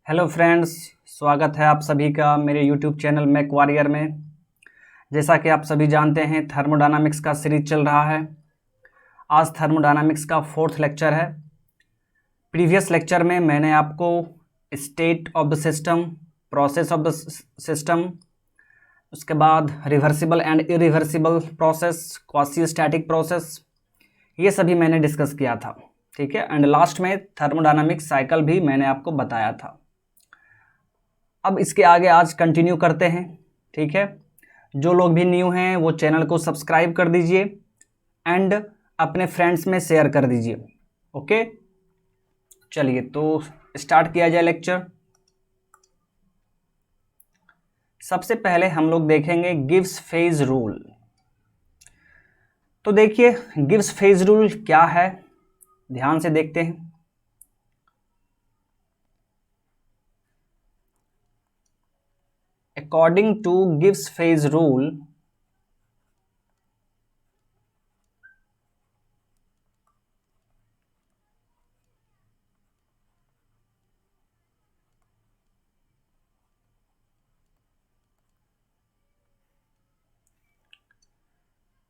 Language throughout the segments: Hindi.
हेलो फ्रेंड्स, स्वागत है आप सभी का मेरे यूट्यूब चैनल मैक वॉरियर में। जैसा कि आप सभी जानते हैं, थर्मोडायनामिक्स का सीरीज चल रहा है। आज थर्मोडायनामिक्स का 4th लेक्चर है। प्रीवियस लेक्चर में मैंने आपको state of the system, process of the system, उसके बाद reversible and irreversible process, quasi static process, ये सभी मैंने डिस्कस किया था। ठीक है, एंड लास्ट में थर्मोडायनामिक्स साइकिल भी मैंने आपको बताया था। अब इसके आगे आज कंटिन्यू करते हैं। ठीक है, जो लोग भी न्यू हैं वो चैनल को सब्सक्राइब कर दीजिए एंड अपने फ्रेंड्स में शेयर कर दीजिए। ओके, चलिए तो स्टार्ट किया जाए लेक्चर। सबसे पहले हम लोग देखेंगे गिब्स फेज रूल। तो देखिए, गिब्स फेज रूल क्या है, ध्यान से देखते हैं। According to Gibbs phase rule,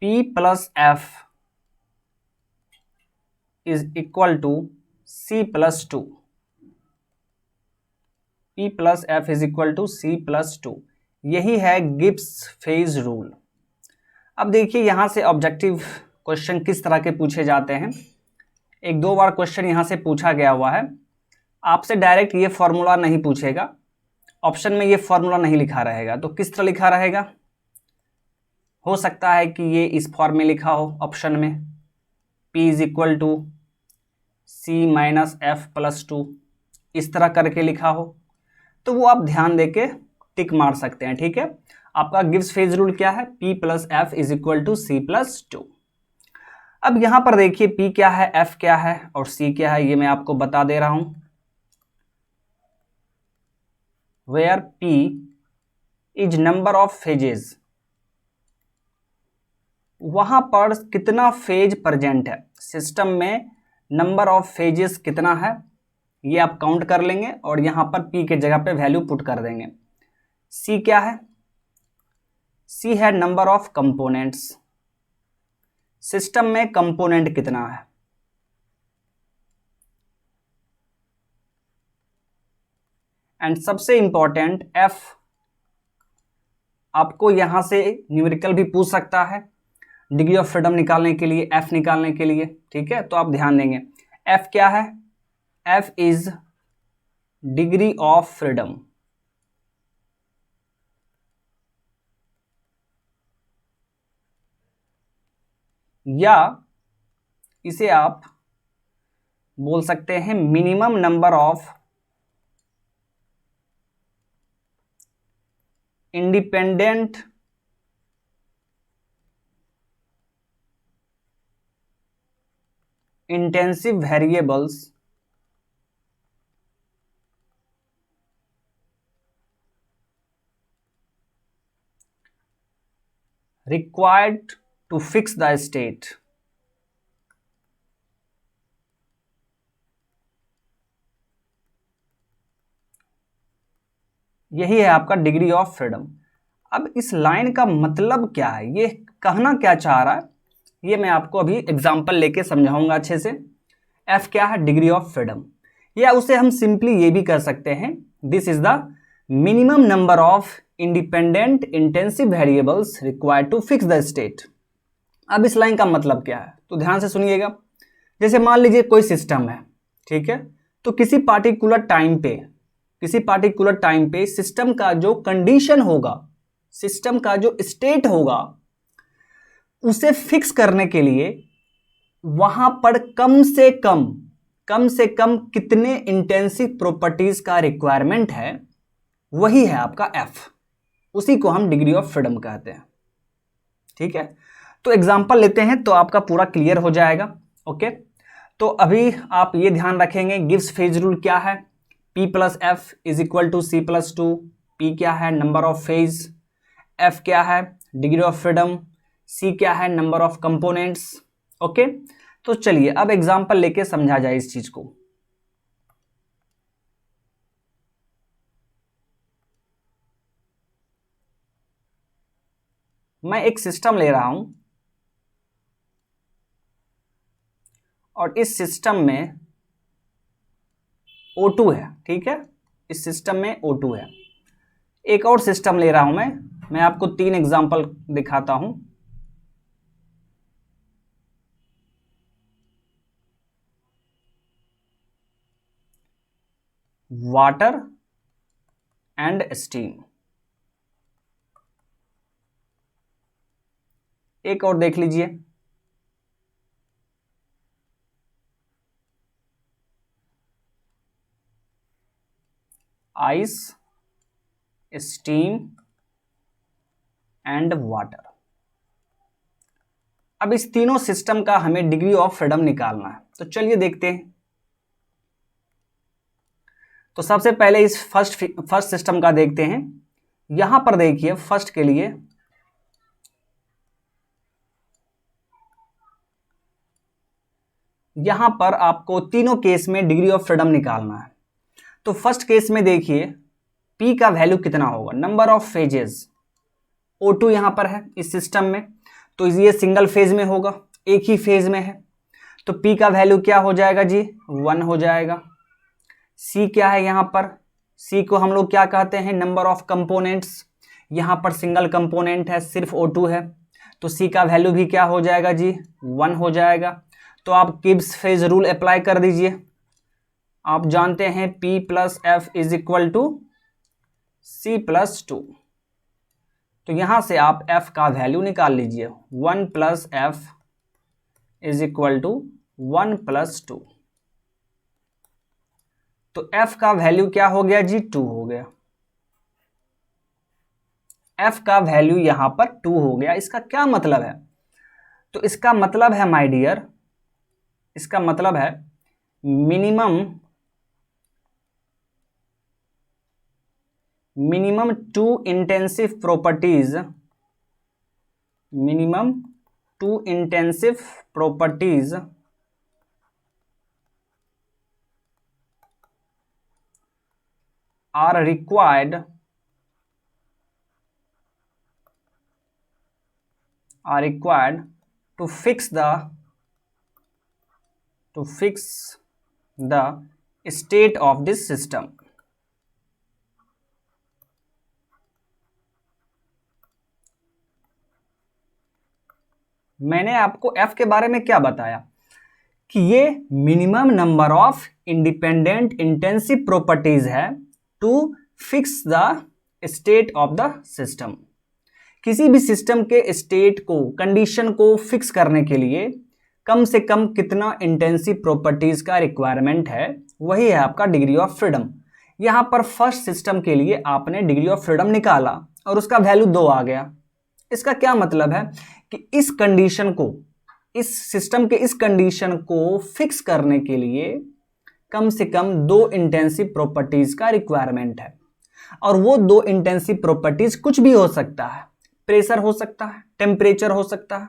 P plus F is equal to C plus 2. P plus F is equal to C plus 2. यही है गिब्स फेज रूल। अब देखिए, यहाँ से ऑब्जेक्टिव क्वेश्चन किस तरह के पूछे जाते हैं। एक दो बार क्वेश्चन यहाँ से पूछा गया हुआ है। आपसे डायरेक्ट ये फॉर्मूला नहीं पूछेगा, ऑप्शन में ये फॉर्मूला नहीं लिखा रहेगा। तो किस तरह लिखा रहेगा, हो सकता है कि ये इस फॉर्म में लिखा हो ऑप्शन में, P is equal to C minus F plus 2, इस तरह करके लिखा हो, तो वो आप ध्यान देके टिक मार सकते हैं। ठीक है, आपका गिब्स फेज रूल क्या है, P plus F is equal to C plus 2। अब यहां पर देखिए P क्या है, F क्या है और C क्या है, ये मैं आपको बता दे रहा हूं। Where P is number of phases, वहां पर कितना फेज प्रेजेंट है सिस्टम में, नंबर ऑफ फेजेस कितना है ये आप काउंट कर लेंगे और यहां पर P के जगह पे वैल्यू पुट कर देंगे। C क्या है, C है नंबर ऑफ कंपोनेंट्स, सिस्टम में कंपोनेंट कितना है। एंड सबसे इंपॉर्टेंट F, आपको यहां से न्यूमेरिकल भी पूछ सकता है डिग्री ऑफ फ्रीडम निकालने के लिए, F निकालने के लिए। ठीक है, तो आप ध्यान देंगे F क्या है, F is degree of freedom. या इसे आप बोल सकते हैं minimum number of independent intensive variables required to fix the state। यही है आपका डिग्री ऑफ फ्रीडम। अब इस लाइन का मतलब क्या है, ये कहना क्या चाह रहा है, ये मैं आपको अभी एग्जांपल लेके समझाऊंगा अच्छे से। F क्या है, डिग्री ऑफ फ्रीडम, या उसे हम सिंपली ये भी कर सकते हैं, this is the minimum number of independent intensive variables required to fix the state. अब इस लाइन का मतलब क्या है, तो ध्यान से सुनिएगा। जैसे मान लीजिए कोई सिस्टम है, ठीक है, तो किसी पार्टिकुलर टाइम पे सिस्टम का जो कंडीशन होगा, सिस्टम का जो स्टेट होगा, उसे फिक्स करने के लिए वहां पर कम से कम कितने इंटेंसिव प्रॉपर्टीज का रिक्वायरमेंट है, वही है आपका F। उसी को हम डिग्री ऑफ फ्रीडम कहते हैं। ठीक है, तो एग्जांपल लेते हैं तो आपका पूरा क्लियर हो जाएगा। ओके, तो अभी आप ये ध्यान रखेंगे गिब्स फेज रूल क्या है, P plus F is equal to C plus 2। P क्या है, नंबर ऑफ फेज, F क्या है, डिग्री ऑफ फ्रीडम, C क्या है, नंबर ऑफ कंपोनेंट्स। ओके, तो चलिए अब एग्जांपल लेके समझा जाए इस चीज को। मैं एक सिस्टम ले रहा हूं और इस सिस्टम में O2 है, ठीक है, इस सिस्टम में O2 है। एक और सिस्टम ले रहा हूं मैं आपको 3 एग्जांपल दिखाता हूं। Water and steam. एक और देख लीजिए, आइस, स्टीम एंड वाटर। अब इस तीनों सिस्टम का हमें डिग्री ऑफ फ्रीडम निकालना है, तो चलिए देखते हैं। तो सबसे पहले इस फर्स्ट सिस्टम का देखते हैं। यहां पर देखिए, फर्स्ट के लिए यहां पर आपको तीनों केस में डिग्री ऑफ फ्रीडम निकालना है। तो फर्स्ट केस में देखिए P का वैल्यू कितना होगा, नंबर ऑफ फेजेस। O2 यहां पर है इस सिस्टम में, तो ये सिंगल फेज में होगा, एक ही फेज में है, तो P का वैल्यू क्या हो जाएगा जी, 1 हो जाएगा। C क्या है यहां पर, C को हम लोग क्या कहते हैं, नंबर ऑफ कंपोनेंट्स। यहां पर सिंगल कंपोनेंट है, सिर्फ O2 है, तो C का वैल्यू भी क्या हो जाएगा जी, 1 हो जाएगा। तो आप गिब्स फेज रूल अप्लाई कर दीजिए। आप जानते हैं P plus F is equal to C plus 2। तो यहां से आप F का वैल्यू निकाल लीजिए, 1 plus F is equal to 1 plus 2। तो F का वैल्यू क्या हो गया जी, 2 हो गया। F का वैल्यू यहां पर 2 हो गया। इसका क्या मतलब है, तो इसका मतलब है माय डियर, इसका मतलब है minimum two intensive properties are required to fix the state of this system। मैंने आपको F के बारे में क्या बताया कि ये minimum number of independent intensive properties है to fix the state of the system. किसी भी सिस्टम के स्टेट को, कंडीशन को फिक्स करने के लिए कम से कम कितना इंटेंसिव प्रॉपर्टीज का रिक्वायरमेंट है, वही है आपका डिग्री ऑफ फ्रीडम। यहां पर फर्स्ट सिस्टम के लिए आपने डिग्री ऑफ फ्रीडम निकाला और उसका वैल्यू 2 आ गया। इसका क्या मतलब है कि इस कंडीशन को, इस सिस्टम के इस कंडीशन को फिक्स करने के लिए कम से कम 2 इंटेंसिव प्रॉपर्टीज का रिक्वायरमेंट है। और वो 2 इंटेंसिव प्रॉपर्टीज कुछ भी हो सकता है, प्रेशर हो सकता है, टेम्परेचर हो सकता है।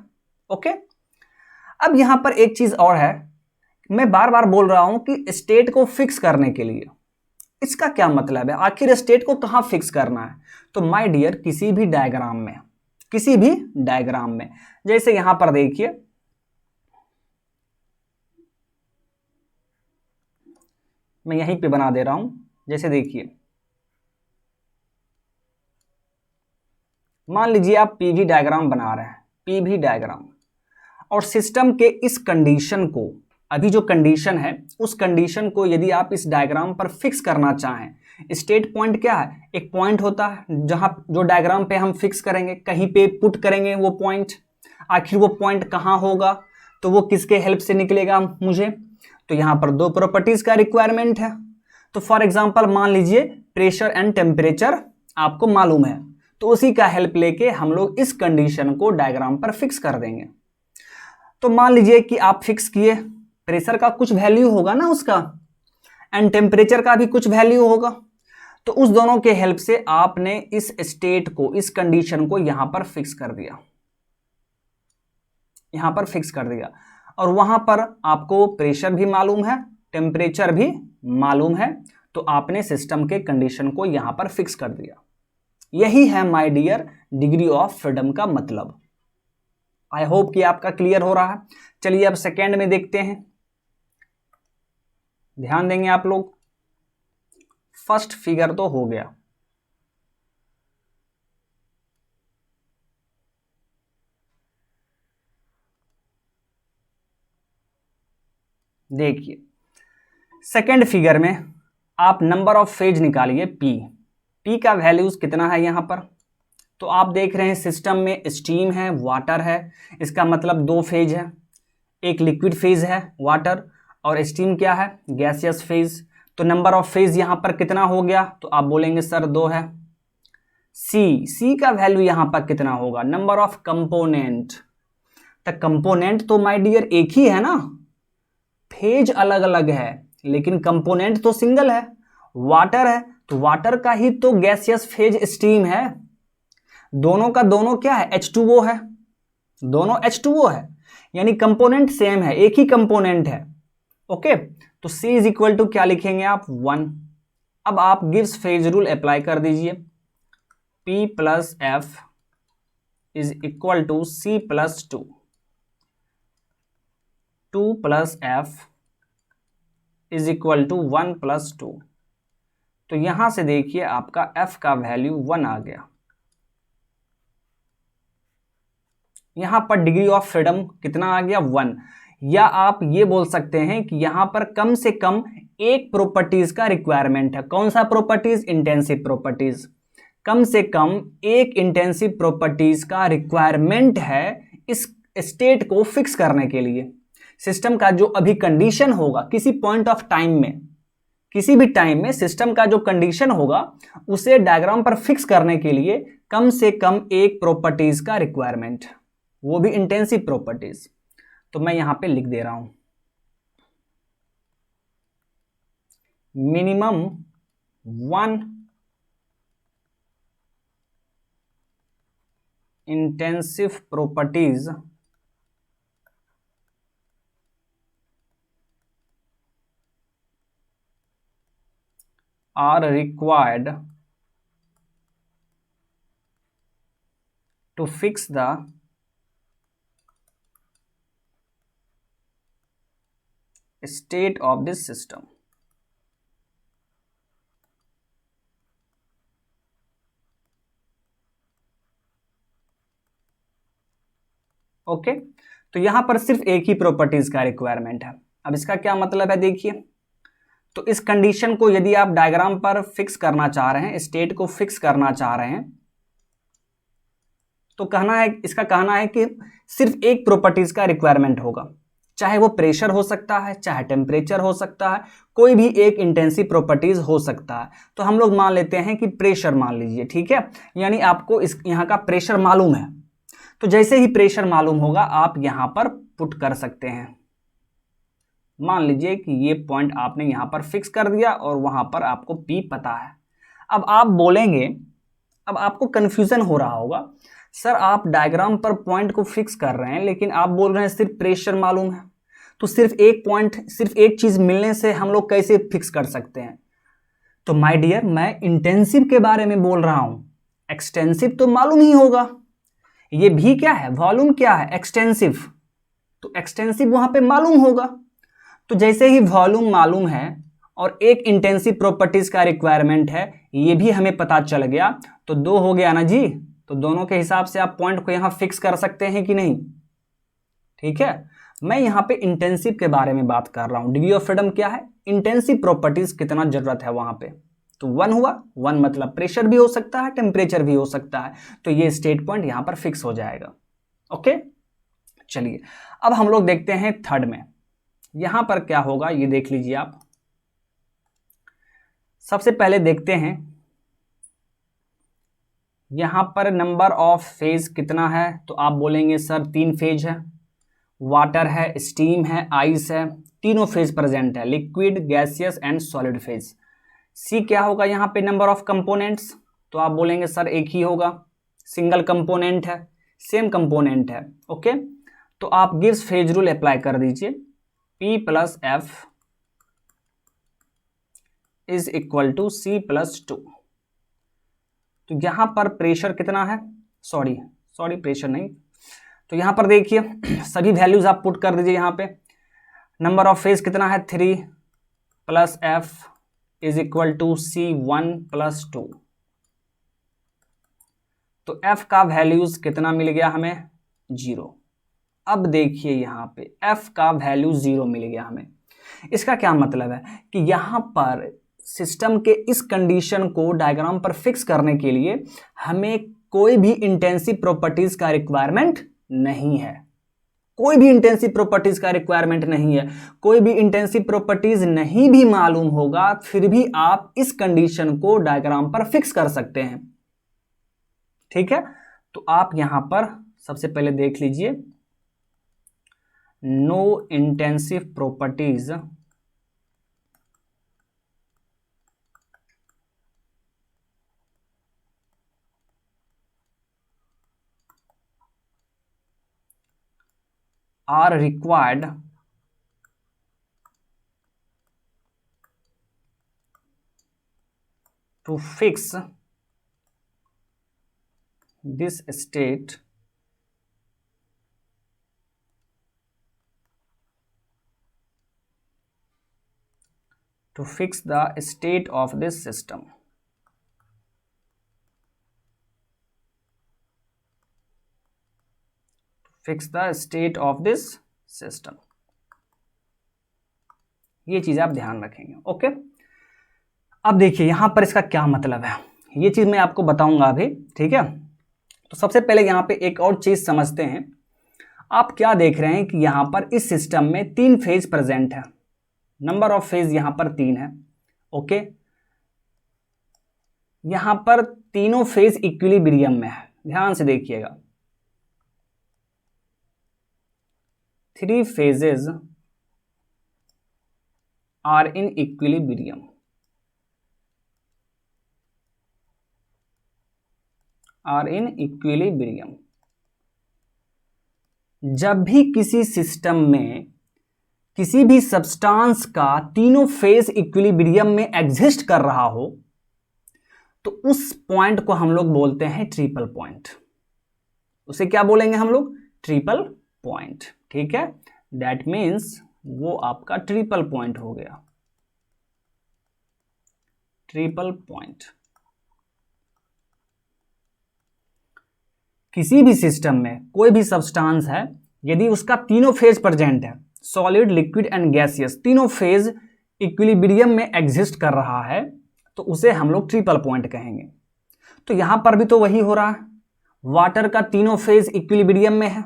ओके, अब यहां पर एक चीज और है, मैं बार बार बोल रहा हूं कि स्टेट को फिक्स करने के लिए, इसका क्या मतलब है, आखिर स्टेट को कहां फिक्स करना है। तो माय डियर, किसी भी डायग्राम में, जैसे यहां पर देखिए, मैं यहीं पे बना दे रहा हूं। जैसे देखिए, मान लीजिए आप पीवी डायग्राम बना रहे हैं, पीवी डायग्राम, और सिस्टम के इस कंडीशन को, अभी जो कंडीशन है उस कंडीशन को यदि आप इस डायग्राम पर फिक्स करना चाहें, स्टेट पॉइंट क्या है, एक पॉइंट होता है जहां जो डायग्राम पे हम फिक्स करेंगे, कहीं पे पुट करेंगे वो पॉइंट। आखिर वो पॉइंट कहां होगा, तो वो किसके हेल्प से निकलेगा मुझे, तो यहां पर 2 प्रॉपर्टीज का रिक्वायरमेंट है। तो फॉर एग्जांपल मान लीजिए प्रेशर एंड टेम्परेचर आपको मालूम है, तो उसी का हेल्प लेके हम लोग इस कंडीशन को डायग्राम पर फिक्स कर देंगे। तो मान लीजिए कि आप फिक्स किए, प्रेशर का कुछ वैल्यू होगा ना उसका, एंड टेम्परेचर का भी कुछ वैल्यू होगा, तो उस दोनों के हेल्प से आपने इस स्टेट को, इस कंडीशन को यहां पर फिक्स कर दिया, यहां पर फिक्स कर दिया। और वहां पर आपको प्रेशर भी मालूम है, टेम्परेचर भी मालूम है, तो आपने सिस्टम के कंडीशन को यहां पर फिक्स कर दिया। यही है my dear degree of freedom का मतलब। आई होप कि आपका क्लियर हो रहा है। चलिए अब सेकेंड में देखते हैं, ध्यान देंगे आप लोग। फर्स्ट फिगर तो हो गया, देखिए सेकेंड फिगर में आप नंबर ऑफ फेज निकालिए पी का वैल्यूज कितना है यहां पर। तो आप देख रहे हैं सिस्टम में स्टीम है, वाटर है, इसका मतलब दो फेज है, एक लिक्विड फेज है वाटर, और स्टीम क्या है, गैसियस फेज। तो नंबर ऑफ फेज यहां पर कितना हो गया, तो आप बोलेंगे सर 2 है। सी का वैल्यू यहां पर कितना होगा, नंबर ऑफ कंपोनेंट। तो कंपोनेंट तो माय डियर एक ही है ना, फेज अलग अलग है लेकिन कंपोनेंट तो सिंगल है, वाटर है तो वाटर का ही तो गैसियस फेज स्टीम है। दोनों का दोनों क्या है, H2O है, दोनों H2O है, यानी कंपोनेंट सेम है, एक ही कंपोनेंट है। ओके, तो C इज इक्वल टू क्या लिखेंगे आप, 1। अब आप गिब्स फेज रूल अप्लाई कर दीजिए, P plus F is equal to C plus 2, 2 plus F is equal to 1 plus 2। तो यहां से देखिए आपका F का वैल्यू 1 आ गया। यहां पर डिग्री ऑफ फ्रीडम कितना आ गया, 1। या आप ये बोल सकते हैं कि यहां पर कम से कम एक प्रॉपर्टीज का रिक्वायरमेंट है। कौन सा प्रॉपर्टीज, इंटेंसिव प्रॉपर्टीज। कम से कम एक इंटेंसिव प्रॉपर्टीज का रिक्वायरमेंट है इस स्टेट को फिक्स करने के लिए। सिस्टम का जो अभी कंडीशन होगा किसी पॉइंट ऑफ टाइम में, किसी भी टाइम में सिस्टम का जो कंडीशन होगा उसे डायग्राम पर फिक्स करने के लिए कम से कम एक प्रॉपर्टीज का रिक्वायरमेंट, वो भी इंटेंसिव प्रॉपर्टीज। तो मैं यहां पे लिख दे रहा हूं minimum 1 intensive properties are required to fix the state of this system। Okay, तो यहां पर सिर्फ एक ही प्रॉपर्टीज का रिक्वायरमेंट है। अब इसका क्या मतलब है देखिए, तो इस कंडीशन को यदि आप डायग्राम पर फिक्स करना चाह रहे हैं, स्टेट को फिक्स करना चाह रहे हैं, तो कहना है, इसका कहना है कि सिर्फ एक प्रॉपर्टीज का रिक्वायरमेंट होगा, चाहे वो प्रेशर हो सकता है, चाहे टेम्परेचर हो सकता है, कोई भी एक इंटेंसिव प्रॉपर्टीज हो सकता है। तो हम लोग मान लेते हैं कि प्रेशर मान लीजिए, ठीक है, यानी आपको इस यहाँ का प्रेशर मालूम है। तो जैसे ही प्रेशर मालूम होगा आप यहां पर पुट कर सकते हैं। मान लीजिए कि ये पॉइंट आपने यहां पर फिक्स कर दिया और वहां पर आपको P पता है। अब आप बोलेंगे, अब आपको कंफ्यूजन हो रहा होगा, सर आप डायग्राम पर पॉइंट को फिक्स कर रहे हैं लेकिन आप बोल रहे हैं सिर्फ प्रेशर मालूम है, तो सिर्फ एक पॉइंट, सिर्फ एक चीज मिलने से हम लोग कैसे फिक्स कर सकते हैं। तो माय डियर, मैं इंटेंसिव के बारे में बोल रहा हूं, एक्सटेंसिव तो मालूम ही होगा। ये भी क्या है, वॉल्यूम क्या है, एक्सटेंसिव, तो एक्सटेंसिव वहां पे मालूम होगा। तो जैसे ही वॉल्यूम मालूम है और एक इंटेंसिव प्रॉपर्टीज का रिक्वायरमेंट है, ये भी हमें पता चल गया, तो 2 हो गया ना जी। तो दोनों के हिसाब से आप पॉइंट को यहां फिक्स कर सकते हैं कि नहीं, ठीक है। मैं यहां पे इंटेंसिव के बारे में बात कर रहा हूं। डिग्री ऑफ फ्रीडम क्या है, इंटेंसिव प्रॉपर्टीज कितना जरूरत है वहां पे। तो 1 हुआ, 1 मतलब प्रेशर भी हो सकता है, टेम्परेचर भी हो सकता है, तो ये स्टेट पॉइंट यहां पर फिक्स हो जाएगा। ओके, चलिए अब हम लोग देखते हैं थर्ड में, यहां पर क्या होगा ये देख लीजिए आप। सबसे पहले देखते हैं यहां पर नंबर ऑफ फेज कितना है, तो आप बोलेंगे सर 3 फेज है, वाटर है, स्टीम है, आइस है, तीनों फेज प्रेजेंट है, liquid, gaseous and solid phase. C क्या होगा यहाँ पे, नंबर ऑफ कंपोनेंट्स, तो आप बोलेंगे सर एक ही होगा, सिंगल कंपोनेंट है, सेम कंपोनेंट है। ओके, तो आप गिब्स फेज रूल अप्लाई कर दीजिए, P plus F is equal to C plus 2। तो यहाँ पर प्रेशर कितना है, सॉरी प्रेशर नहीं, तो यहाँ पर देखिए सभी वैल्यूज आप पुट कर दीजिए यहाँ पे। नंबर ऑफ फेज कितना है 3 plus F is equal to C1 plus 2। तो एफ का वैल्यूज कितना मिल गया हमें 0। अब देखिए यहाँ पे एफ का वैल्यू 0 मिल गया हमें। इसका क्या मतलब है कि यहाँ पर सिस्टम के इस कंडीशन को डायग्राम पर फिक्स करने के लिए हमें कोई भी इंटेंसिव प्रॉपर्टीज का रिक्वायरमेंट नहीं है, कोई भी इंटेंसिव प्रॉपर्टीज का रिक्वायरमेंट नहीं है। कोई भी इंटेंसिव प्रॉपर्टीज नहीं भी मालूम होगा फिर भी आप इस कंडीशन को डायग्राम पर फिक्स कर सकते हैं। ठीक है, तो आप यहां पर सबसे पहले देख लीजिए, no intensive properties are required to fix this state the state of this system. Fix the state of this system. ये चीज आप ध्यान रखेंगे। ओके, अब देखिए यहां पर इसका क्या मतलब है, ये चीज मैं आपको बताऊंगा अभी। ठीक है, तो सबसे पहले यहां पे एक और चीज समझते हैं। आप क्या देख रहे हैं कि यहां पर इस सिस्टम में 3 फेज प्रेजेंट है, नंबर ऑफ फेज यहां पर 3 है। ओके, यहां पर तीनों फेज इक्विलिब्रियम में है, ध्यान से देखिएगा। 3 phases are in equilibrium. जब भी किसी सिस्टम में किसी भी सब्सटेंस का तीनों फेज इक्विलिब्रियम में एग्जिस्ट कर रहा हो तो उस पॉइंट को हम लोग बोलते हैं ट्रिपल पॉइंट। उसे क्या बोलेंगे हम लोग, ट्रिपल पॉइंट। ठीक है, दैट मीन्स वो आपका ट्रिपल पॉइंट हो गया, ट्रिपल पॉइंट। किसी भी सिस्टम में कोई भी सब्सटेंस है, यदि उसका तीनों फेज प्रेजेंट है, सॉलिड, लिक्विड एंड गैसियस, तीनों फेज इक्विलिब्रियम में एग्जिस्ट कर रहा है, तो उसे हम लोग ट्रिपल पॉइंट कहेंगे। तो यहां पर भी तो वही हो रहा है, वाटर का तीनों फेज इक्विलिब्रियम में है,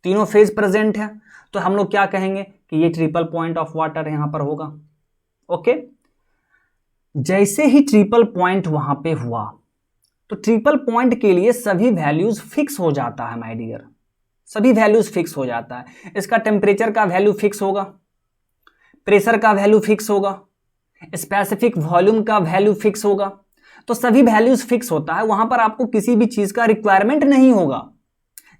तीनों फेज प्रेजेंट है, तो हम लोग क्या कहेंगे कि ये ट्रिपल पॉइंट ऑफ वाटर यहां पर होगा। ओके, जैसे ही ट्रिपल पॉइंट वहां पे हुआ तो ट्रिपल पॉइंट के लिए सभी वैल्यूज फिक्स हो जाता है माय डियर, सभी वैल्यूज फिक्स हो जाता है। इसका टेम्परेचर का वैल्यू फिक्स होगा, प्रेशर का वैल्यू फिक्स होगा, स्पेसिफिक वॉल्यूम का वैल्यू फिक्स होगा, तो सभी वैल्यूज फिक्स होता है। वहां पर आपको किसी भी चीज का रिक्वायरमेंट नहीं होगा।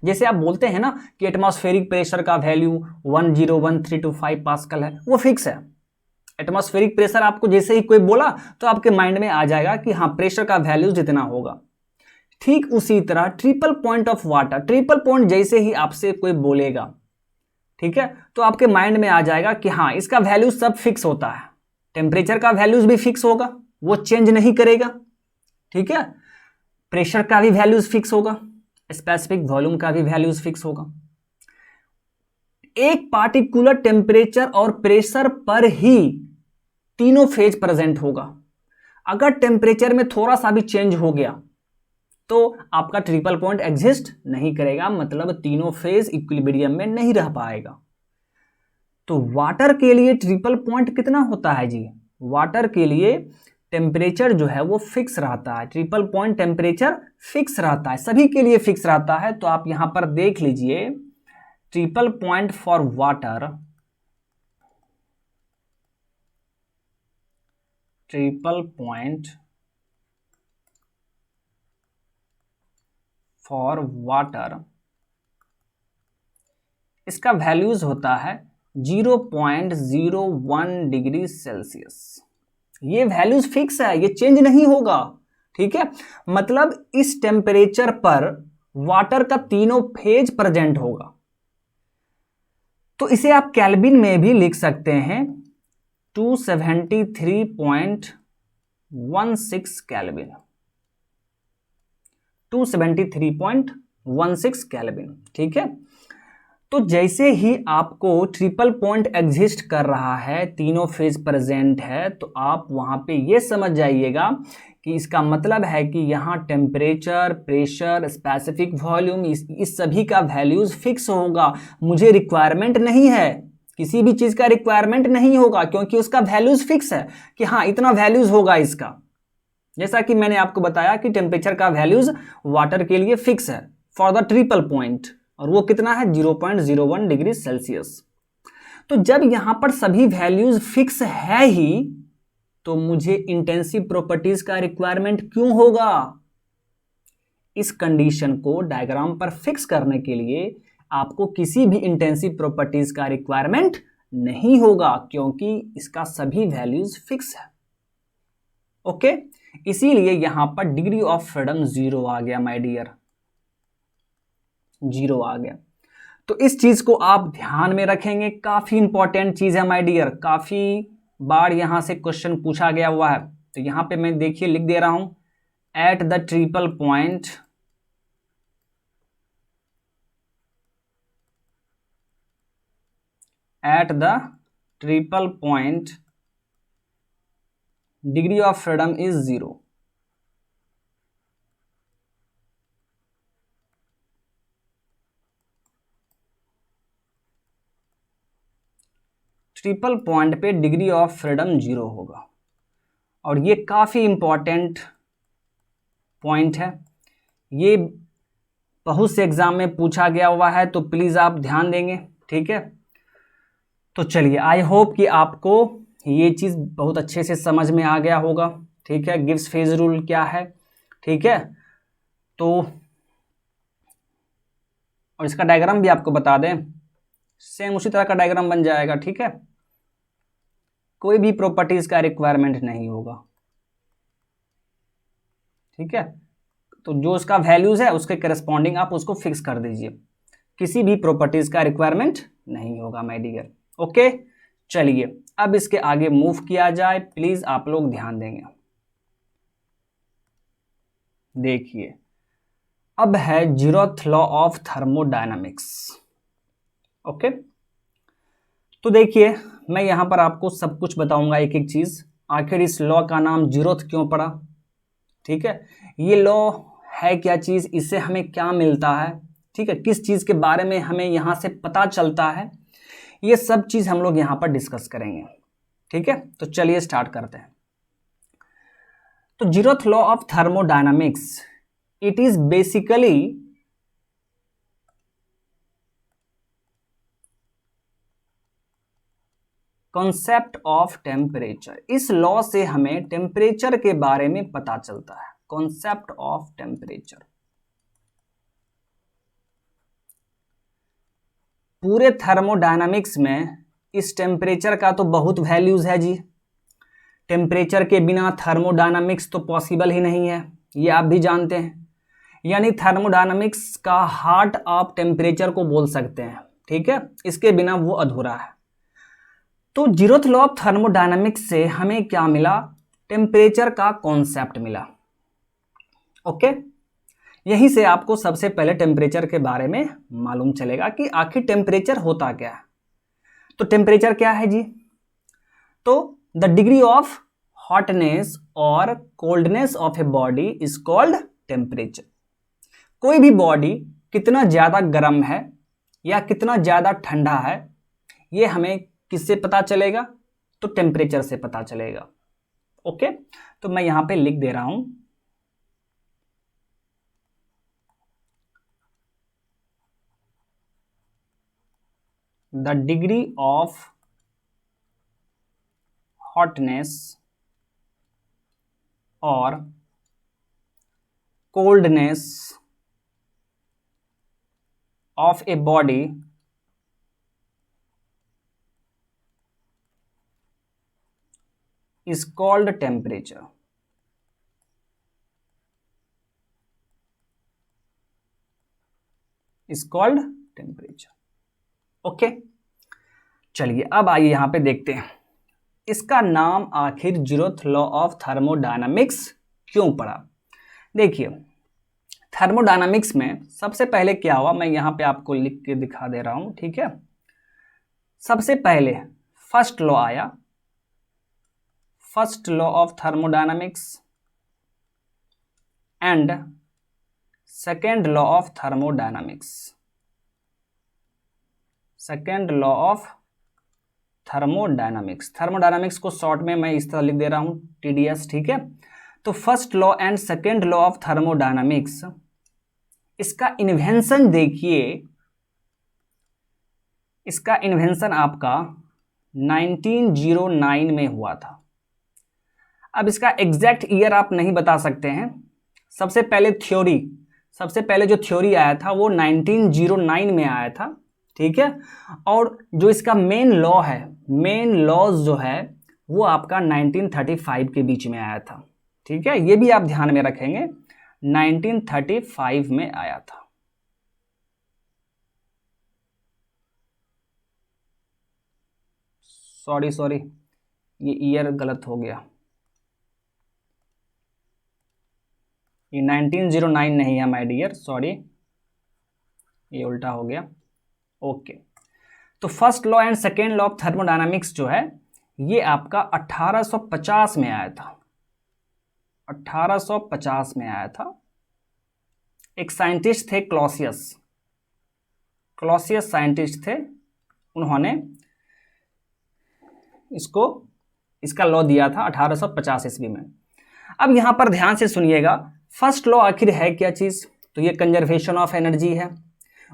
जैसे आप बोलते हैं ना कि एटमॉस्फेरिक प्रेशर का वैल्यू 101325 पास्कल है, वो फिक्स है। एटमॉस्फेरिक प्रेशर आपको जैसे ही कोई बोला तो आपके माइंड में आ जाएगा कि हाँ प्रेशर का वैल्यू जितना होगा। ठीक उसी तरह triple point of water, triple point जैसे ही आपसे कोई बोलेगा, ठीक है, तो आपके माइंड में आ जाएगा कि हाँ इसका वैल्यू सब फिक्स होता है। टेम्परेचर का वैल्यूज भी फिक्स होगा, वो चेंज नहीं करेगा। ठीक है, प्रेशर का भी वैल्यूज फिक्स होगा, स्पेसिफिक वॉल्यूम का भी वैल्यूज फिक्स होगा। एक पार्टिकुलर टेम्परेचर और प्रेशर पर ही तीनों फेज प्रेजेंट होगा। अगर टेम्परेचर में थोड़ा सा भी चेंज हो गया तो आपका ट्रिपल पॉइंट एग्जिस्ट नहीं करेगा, मतलब तीनों फेज इक्विलिब्रियम में नहीं रह पाएगा। तो वाटर के लिए ट्रिपल पॉइंट कितना होता है जी, वाटर के लिए टेम्परेचर जो है वो फिक्स रहता है, ट्रिपल पॉइंट टेम्परेचर फिक्स रहता है, सभी के लिए फिक्स रहता है। तो आप यहां पर देख लीजिए triple point for water, triple point for water, इसका वैल्यूज होता है 0.01 डिग्री सेल्सियस। ये वैल्यूज फिक्स है, ये चेंज नहीं होगा। ठीक है, मतलब इस टेम्परेचर पर वाटर का तीनों फेज प्रेजेंट होगा। तो इसे आप केल्विन में भी लिख सकते हैं, 273.16 केल्विन, 273.16 केल्विन। ठीक है, तो जैसे ही आपको ट्रिपल पॉइंट एग्जिस्ट कर रहा है, तीनों फेज प्रेजेंट है, तो आप वहां पे ये समझ जाइएगा कि इसका मतलब है कि यहाँ टेम्परेचर, प्रेशर, स्पेसिफिक वॉल्यूम, इस सभी का वैल्यूज फिक्स होगा। मुझे रिक्वायरमेंट नहीं है, किसी भी चीज का रिक्वायरमेंट नहीं होगा, क्योंकि उसका वैल्यूज फिक्स है कि हाँ इतना वैल्यूज होगा इसका। जैसा कि मैंने आपको बताया कि टेम्परेचर का वैल्यूज वाटर के लिए फिक्स है फॉर द ट्रिपल पॉइंट, और वो कितना है 0.01 डिग्री सेल्सियस। तो जब यहां पर सभी वैल्यूज फिक्स है ही, तो मुझे इंटेंसिव प्रॉपर्टीज का रिक्वायरमेंट क्यों होगा? इस कंडीशन को डायग्राम पर फिक्स करने के लिए आपको किसी भी इंटेंसिव प्रॉपर्टीज का रिक्वायरमेंट नहीं होगा, क्योंकि इसका सभी वैल्यूज फिक्स है। ओके, इसीलिए यहां पर डिग्री ऑफ फ्रीडम 0 आ गया माय डियर, 0 आ गया। तो इस चीज को आप ध्यान में रखेंगे, काफी इंपॉर्टेंट चीज है माय डियर, काफी बार यहां से क्वेश्चन पूछा गया हुआ है। तो यहां पे मैं देखिए लिख दे रहा हूं, at the triple point, at the triple point degree of freedom is 0। Triple point पे डिग्री ऑफ फ्रीडम 0 होगा, और ये काफी इंपॉर्टेंट पॉइंट है, ये बहुत से एग्जाम में पूछा गया हुआ है, तो प्लीज आप ध्यान देंगे। ठीक है, तो चलिए, आई होप कि आपको ये चीज बहुत अच्छे से समझ में आ गया होगा। ठीक है, गिब्स फेज रूल क्या है, ठीक है, तो और इसका डायग्राम भी आपको बता दें, सेम उसी तरह का डायग्राम बन जाएगा। ठीक है, कोई भी प्रॉपर्टीज का रिक्वायरमेंट नहीं होगा। ठीक है, तो जो उसका वैल्यूज है उसके करस्पॉन्डिंग आप उसको फिक्स कर दीजिए, किसी भी प्रॉपर्टीज का रिक्वायरमेंट नहीं होगा माय डियर। ओके, चलिए अब इसके आगे मूव किया जाए, प्लीज आप लोग ध्यान देंगे। देखिए, अब है 0th law of thermodynamics. Okay, तो देखिए, मैं यहां पर आपको सब कुछ बताऊंगा, एक एक चीज, आखिर इस लॉ का नाम 0th क्यों पड़ा। ठीक है, ये लॉ है क्या चीज, इससे हमें क्या मिलता है, ठीक है, किस चीज के बारे में हमें यहां से पता चलता है, ये सब चीज हम लोग यहां पर डिस्कस करेंगे। ठीक है, तो चलिए स्टार्ट करते हैं। तो 0th law of thermodynamics, it is basically concept of temperature. इस लॉ से हमें टेम्परेचर के बारे में पता चलता है, कॉन्सेप्ट ऑफ टेम्परेचर। पूरे थर्मोडायनामिक्स में इस टेम्परेचर का तो बहुत वैल्यूज है जी, टेम्परेचर के बिना थर्मोडायनामिक्स तो पॉसिबल ही नहीं है, ये आप भी जानते हैं। यानी थर्मोडायनामिक्स का हार्ट आप टेम्परेचर को बोल सकते हैं। ठीक है, इसके बिना वो अधूरा है। तो 0th लॉ ऑफ थर्मोडायनामिक्स से हमें क्या मिला, टेम्परेचर का कॉन्सेप्ट मिला। ओके, यहीं से आपको सबसे पहले टेम्परेचर के बारे में मालूम चलेगा कि आखिर टेम्परेचर होता क्या है। तो टेम्परेचर क्या है जी, तो द डिग्री ऑफ हॉटनेस और coldness of a body is called temperature. कोई भी बॉडी कितना ज्यादा गर्म है या कितना ज्यादा ठंडा है, ये हमें किससे पता चलेगा, तो टेम्परेचर से पता चलेगा। ओके, तो मैं यहां पे लिख दे रहा हूं, द डिग्री ऑफ हॉटनेस और coldness of a body is called temperature। Is called temperature. Okay, चलिए अब आइए यहां पे देखते हैं इसका नाम आखिर जीरोथ लॉ ऑफ थर्मोडायनामिक्स क्यों पड़ा। देखिए थर्मोडायनामिक्स में सबसे पहले क्या हुआ, मैं यहां पे आपको लिख के दिखा दे रहा हूं, ठीक है। सबसे पहले फर्स्ट लॉ आया, first law of thermodynamics and second law of thermodynamics. Second law of thermodynamics, thermodynamics को शॉर्ट में मैं इस तरह लिख दे रहा हूं TDS, ठीक है। तो first law and second law of thermodynamics, इसका इन्वेंशन देखिए, इसका इन्वेंशन आपका 1909 में हुआ था। अब इसका एग्जैक्ट ईयर आप नहीं बता सकते हैं। सबसे पहले थ्योरी, सबसे पहले जो थ्योरी आया था वो 1909 में आया था, ठीक है। और जो इसका मेन लॉ है, मेन लॉज जो है वो आपका 1935 के बीच में आया था, ठीक है। ये भी आप ध्यान में रखेंगे, 1935 में आया था। सॉरी ये ईयर गलत हो गया, ये 1909 नहीं है माय डियर, सॉरी ये उल्टा हो गया। ओके, तो first law and second law of thermodynamics जो है ये आपका 1850 में आया था, 1850 में आया था। एक साइंटिस्ट थे क्लॉसियस, क्लॉसियस साइंटिस्ट थे, उन्होंने इसका लॉ दिया था 1850 ईस्वी में। अब यहां पर ध्यान से सुनिएगा, फर्स्ट लॉ आखिर है क्या चीज, तो ये कंजर्वेशन ऑफ एनर्जी है।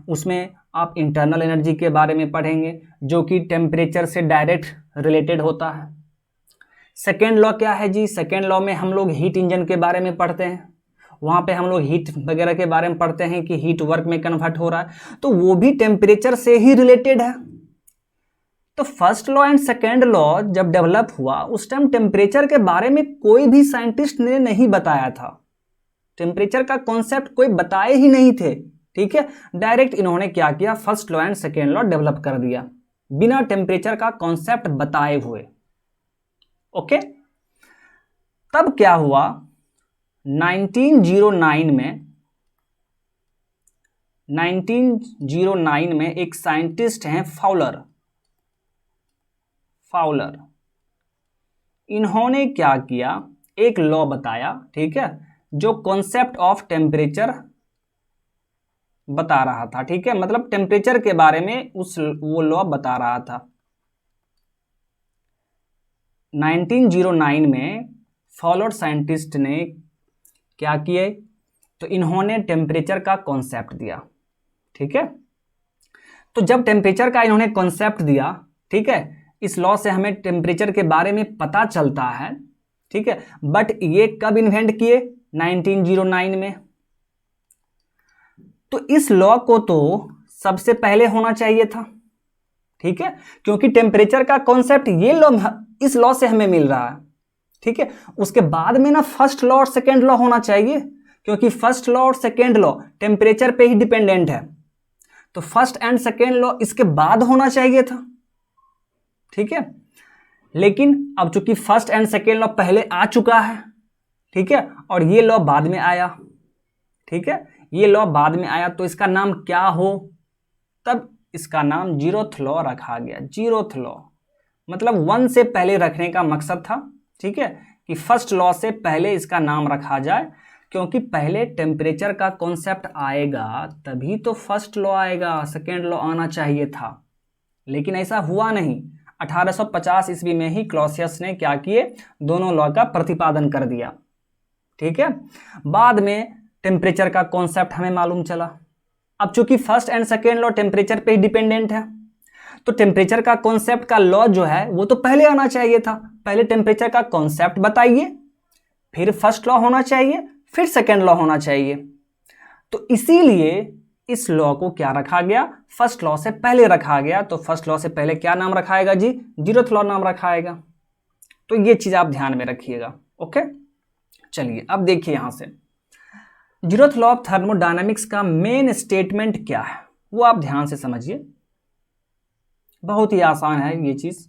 उसमें आप इंटरनल एनर्जी के बारे में पढ़ेंगे जो कि टेम्परेचर से डायरेक्ट रिलेटेड होता है। सेकेंड लॉ क्या है जी, सेकेंड लॉ में हम लोग हीट इंजन के बारे में पढ़ते हैं, वहां पे हम लोग हीट वगैरह के बारे में पढ़ते हैं कि हीट वर्क में कन्वर्ट हो रहा है, तो वो भी टेम्परेचर से ही रिलेटेड है। तो first law and second law जब डेवलप हुआ उस टाइम टेम्परेचर के बारे में कोई भी साइंटिस्ट ने नहीं बताया था, टेम्परेचर का कॉन्सेप्ट कोई बताए ही नहीं थे, ठीक है। डायरेक्ट इन्होंने क्या किया, first law and second law develop कर दिया बिना टेम्परेचर का कॉन्सेप्ट बताए हुए। ओके, तब क्या हुआ, 1909 में एक साइंटिस्ट हैं फाउलर, इन्होंने क्या किया, एक लॉ बताया, ठीक है, जो कॉन्सेप्ट ऑफ टेम्परेचर बता रहा था, ठीक है, मतलब टेम्परेचर के बारे में वो लॉ बता रहा था। 1909 में फाउलर साइंटिस्ट ने क्या किए, तो इन्होंने टेम्परेचर का कॉन्सेप्ट दिया, ठीक है। तो जब टेम्परेचर का इन्होंने कॉन्सेप्ट दिया, ठीक है, इस लॉ से हमें टेम्परेचर के बारे में पता चलता है, ठीक है। बट ये कब इन्वेंट किए, 1909 में। तो इस लॉ को तो सबसे पहले होना चाहिए था, ठीक है, क्योंकि टेम्परेचर का कॉन्सेप्ट ये लॉ, इस लॉ से हमें मिल रहा है, ठीक है। उसके बाद में ना फर्स्ट लॉ और सेकेंड लॉ होना चाहिए, क्योंकि फर्स्ट लॉ और सेकेंड लॉ टेम्परेचर पे ही डिपेंडेंट है। तो फर्स्ट एंड सेकेंड लॉ इसके बाद होना चाहिए था, ठीक है। लेकिन अब चूंकि फर्स्ट एंड सेकेंड लॉ पहले आ चुका है, ठीक है, और ये लॉ बाद में आया, ठीक है, ये लॉ बाद में आया, तो इसका नाम क्या हो, तब इसका नाम जीरोथ लॉ रखा गया। जीरोथ लॉ मतलब 1 से पहले रखने का मकसद था, ठीक है, कि फर्स्ट लॉ से पहले इसका नाम रखा जाए, क्योंकि पहले टेम्परेचर का कॉन्सेप्ट आएगा तभी तो फर्स्ट लॉ आएगा, सेकेंड लॉ आना चाहिए था। लेकिन ऐसा हुआ नहीं, 1850 ईस्वी में ही क्लॉसियस ने क्या किए, दोनों लॉ का प्रतिपादन कर दिया, ठीक है। बाद में टेम्परेचर का कॉन्सेप्ट हमें मालूम चला। अब चूंकि first and second law temperature पे ही डिपेंडेंट है, तो टेम्परेचर का कॉन्सेप्ट का लॉ जो है वो तो पहले आना चाहिए था। पहले टेम्परेचर का कॉन्सेप्ट बताइए, फिर फर्स्ट लॉ होना चाहिए, फिर सेकेंड लॉ होना चाहिए। तो इसीलिए इस लॉ को क्या रखा गया, फर्स्ट लॉ से पहले रखा गया। तो फर्स्ट लॉ से पहले क्या नाम रखाएगा जी, जीरोथ लॉ नाम रखाएगा। तो ये चीज आप ध्यान में रखिएगा। ओके, चलिए अब देखिए यहां से जीरोथ लॉ ऑफ थर्मोडायनामिक्स का मेन स्टेटमेंट क्या है। वो आप ध्यान से समझिए, बहुत ही आसान है ये चीज।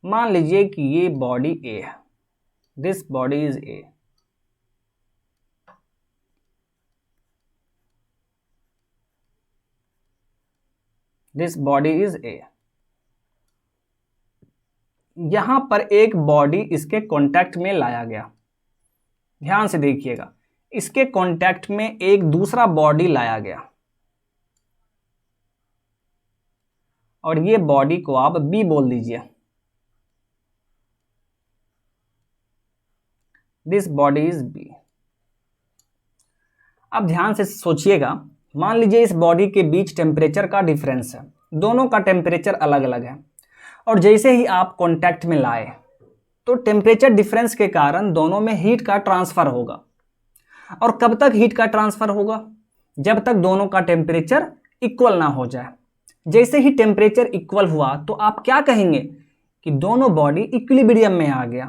मान लीजिए कि ये बॉडी ए है, this body is a, this body is a. यहां पर एक बॉडी इसके कांटेक्ट में लाया गया, ध्यान से देखिएगा, इसके कांटेक्ट में एक दूसरा बॉडी लाया गया और ये बॉडी को आप बी बोल दीजिए, दिस बॉडी इज बी। अब ध्यान से सोचिएगा, मान लीजिए इस बॉडी के बीच टेम्परेचर का डिफरेंस है, दोनों का टेम्परेचर अलग अलग है, और जैसे ही आप कांटेक्ट में लाए तो टेम्परेचर डिफरेंस के कारण दोनों में हीट का ट्रांसफर होगा। और कब तक हीट का ट्रांसफर होगा? जब तक दोनों का टेम्परेचर इक्वल ना हो जाए। जैसे ही टेम्परेचर इक्वल हुआ तो आप क्या कहेंगे कि दोनों बॉडी इक्विलिब्रियम में आ गया।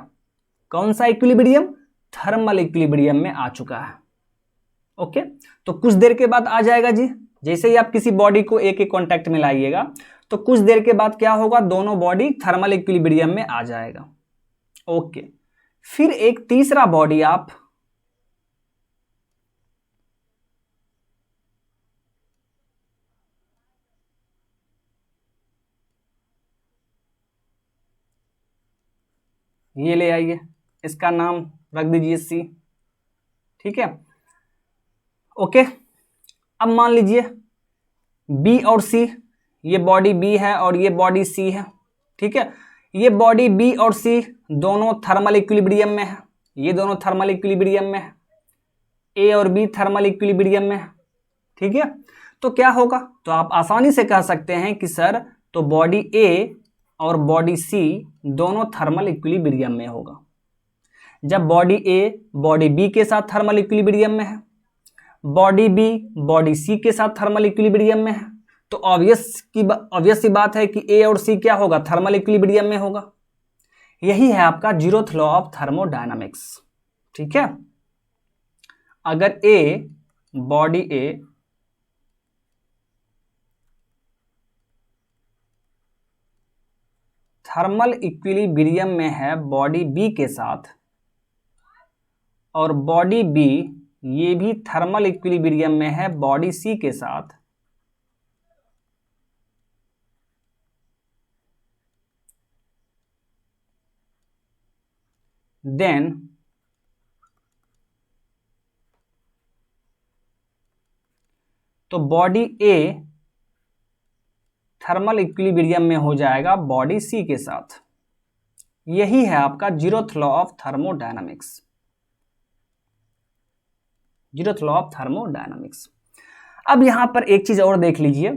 कौन सा इक्विलिब्रियम? थर्मल इक्विलिब्रियम में आ चुका है। ओके, तो कुछ देर के बाद आ जाएगा जी। जैसे ही आप किसी बॉडी को एक एक कांटेक्ट में लाइएगा तो कुछ देर के बाद क्या होगा, दोनों बॉडी थर्मल इक्विलिब्रियम में आ जाएगा। ओके, फिर एक तीसरा बॉडी आप ये ले आइए, इसका नाम रख दीजिए सी। ठीक है, ओके। अब मान लीजिए बी और सी, ये बॉडी बी है और ये बॉडी सी है। ठीक है, ये बॉडी बी और सी दोनों थर्मल इक्विलिब्रियम में है, ये दोनों थर्मल इक्विलिब्रियम में है, ए और बी थर्मल इक्विलिब्रियम में है। ठीक है, तो क्या होगा, तो आप आसानी से कह सकते हैं कि सर तो बॉडी ए और बॉडी सी दोनों थर्मल इक्विलिब्रियम में होगा। जब बॉडी ए बॉडी बी के साथ थर्मल इक्विलिब्रियम में है, बॉडी बी बॉडी सी के साथ थर्मल इक्विलिब्रियम में है, तो ऑब्वियस सी बात है कि ए और सी क्या होगा, थर्मल इक्विलिब्रियम में होगा। यही है आपका जीरोथ लॉ ऑफ थर्मोडायनामिक्स। ठीक है, अगर a body A thermal equilibrium में है बॉडी बी के साथ और बॉडी बी ये भी थर्मल इक्विलिब्रियम में है बॉडी सी के साथ, देन तो बॉडी ए थर्मल इक्विलिब्रियम में हो जाएगा बॉडी सी के साथ। यही है आपका zeroth law of thermodynamics, zeroth law of thermodynamics. अब यहां पर एक चीज और देख लीजिए,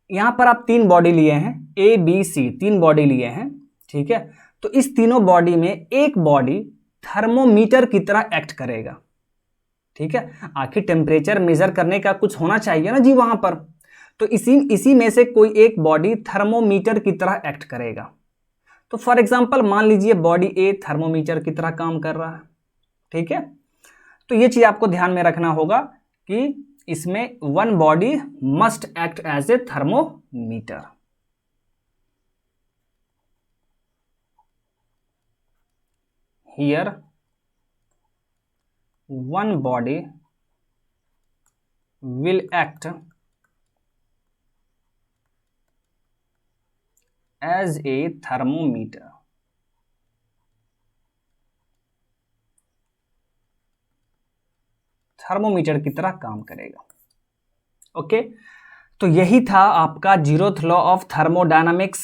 यहां पर आप तीन बॉडी लिए हैं, ए बी सी, तीन बॉडी लिए हैं। ठीक है, तो इस तीनों बॉडी में एक बॉडी थर्मोमीटर की तरह एक्ट करेगा। ठीक है, आखिर टेम्परेचर मेजर करने का कुछ होना चाहिए ना जी वहां पर, तो इसी में से कोई एक बॉडी थर्मोमीटर की तरह एक्ट करेगा। तो फॉर एग्जांपल मान लीजिए बॉडी ए थर्मोमीटर की तरह काम कर रहा है। ठीक है, तो ये चीज आपको ध्यान में रखना होगा कि इसमें one body must act as a thermometer. Here one body will act as a thermometer. Thermometer की तरह काम करेगा। ओके, तो यही था आपका zeroth law of thermodynamics.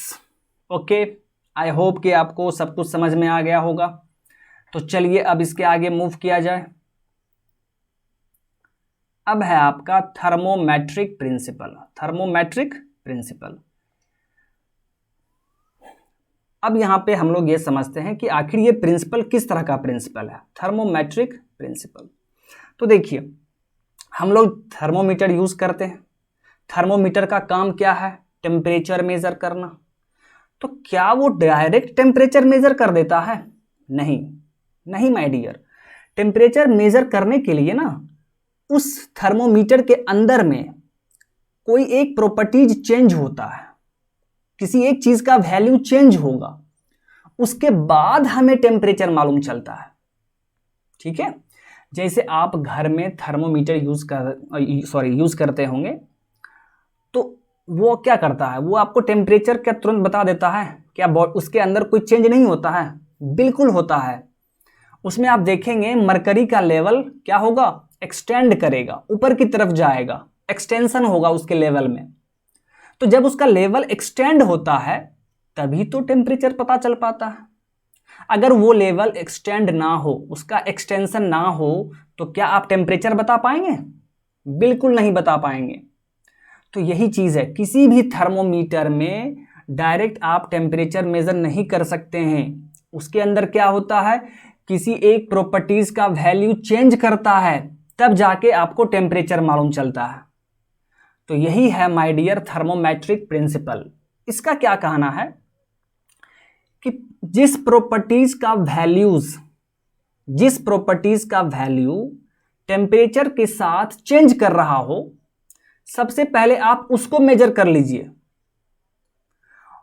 Okay, I hope कि आपको सब कुछ समझ में आ गया होगा। तो चलिए अब इसके आगे मूव किया जाए। अब है आपका थर्मोमेट्रिक प्रिंसिपल, थर्मोमेट्रिक प्रिंसिपल। अब यहां पे हम लोग ये समझते हैं कि आखिर ये प्रिंसिपल किस तरह का प्रिंसिपल है, थर्मोमेट्रिक प्रिंसिपल। तो देखिए, हम लोग थर्मोमीटर यूज करते हैं। थर्मोमीटर का काम क्या है, टेम्परेचर मेजर करना। तो क्या वो डायरेक्ट टेम्परेचर मेजर कर देता है? नहीं, नहीं माय डियर, टेम्परेचर मेजर करने के लिए ना उस थर्मोमीटर के अंदर में कोई एक प्रॉपर्टीज चेंज होता है, किसी एक चीज का वैल्यू चेंज होगा, उसके बाद हमें टेम्परेचर मालूम चलता है। ठीक है, जैसे आप घर में थर्मोमीटर यूज करते होंगे, तो वो क्या करता है, वो आपको टेम्परेचर क्या तुरंत बता देता है क्या? उसके अंदर कोई चेंज नहीं होता है? बिल्कुल होता है। उसमें आप देखेंगे मरकरी का लेवल क्या होगा, एक्सटेंड करेगा, ऊपर की तरफ जाएगा, एक्सटेंशन होगा उसके लेवल में। तो जब उसका लेवल एक्सटेंड होता है तभी तो टेम्परेचर पता चल पाता है। अगर वो लेवल एक्सटेंड ना हो, उसका एक्सटेंशन ना हो, तो क्या आप टेम्परेचर बता पाएंगे? बिल्कुल नहीं बता पाएंगे। तो यही चीज है, किसी भी थर्मोमीटर में डायरेक्ट आप टेम्परेचर मेजर नहीं कर सकते हैं। उसके अंदर क्या होता है, किसी एक प्रॉपर्टीज का वैल्यू चेंज करता है, तब जाके आपको टेम्परेचर मालूम चलता है। तो यही है माय डियर थर्मोमेट्रिक प्रिंसिपल। इसका क्या कहना है कि जिस प्रॉपर्टीज का वैल्यू टेम्परेचर के साथ चेंज कर रहा हो, सबसे पहले आप उसको मेजर कर लीजिए,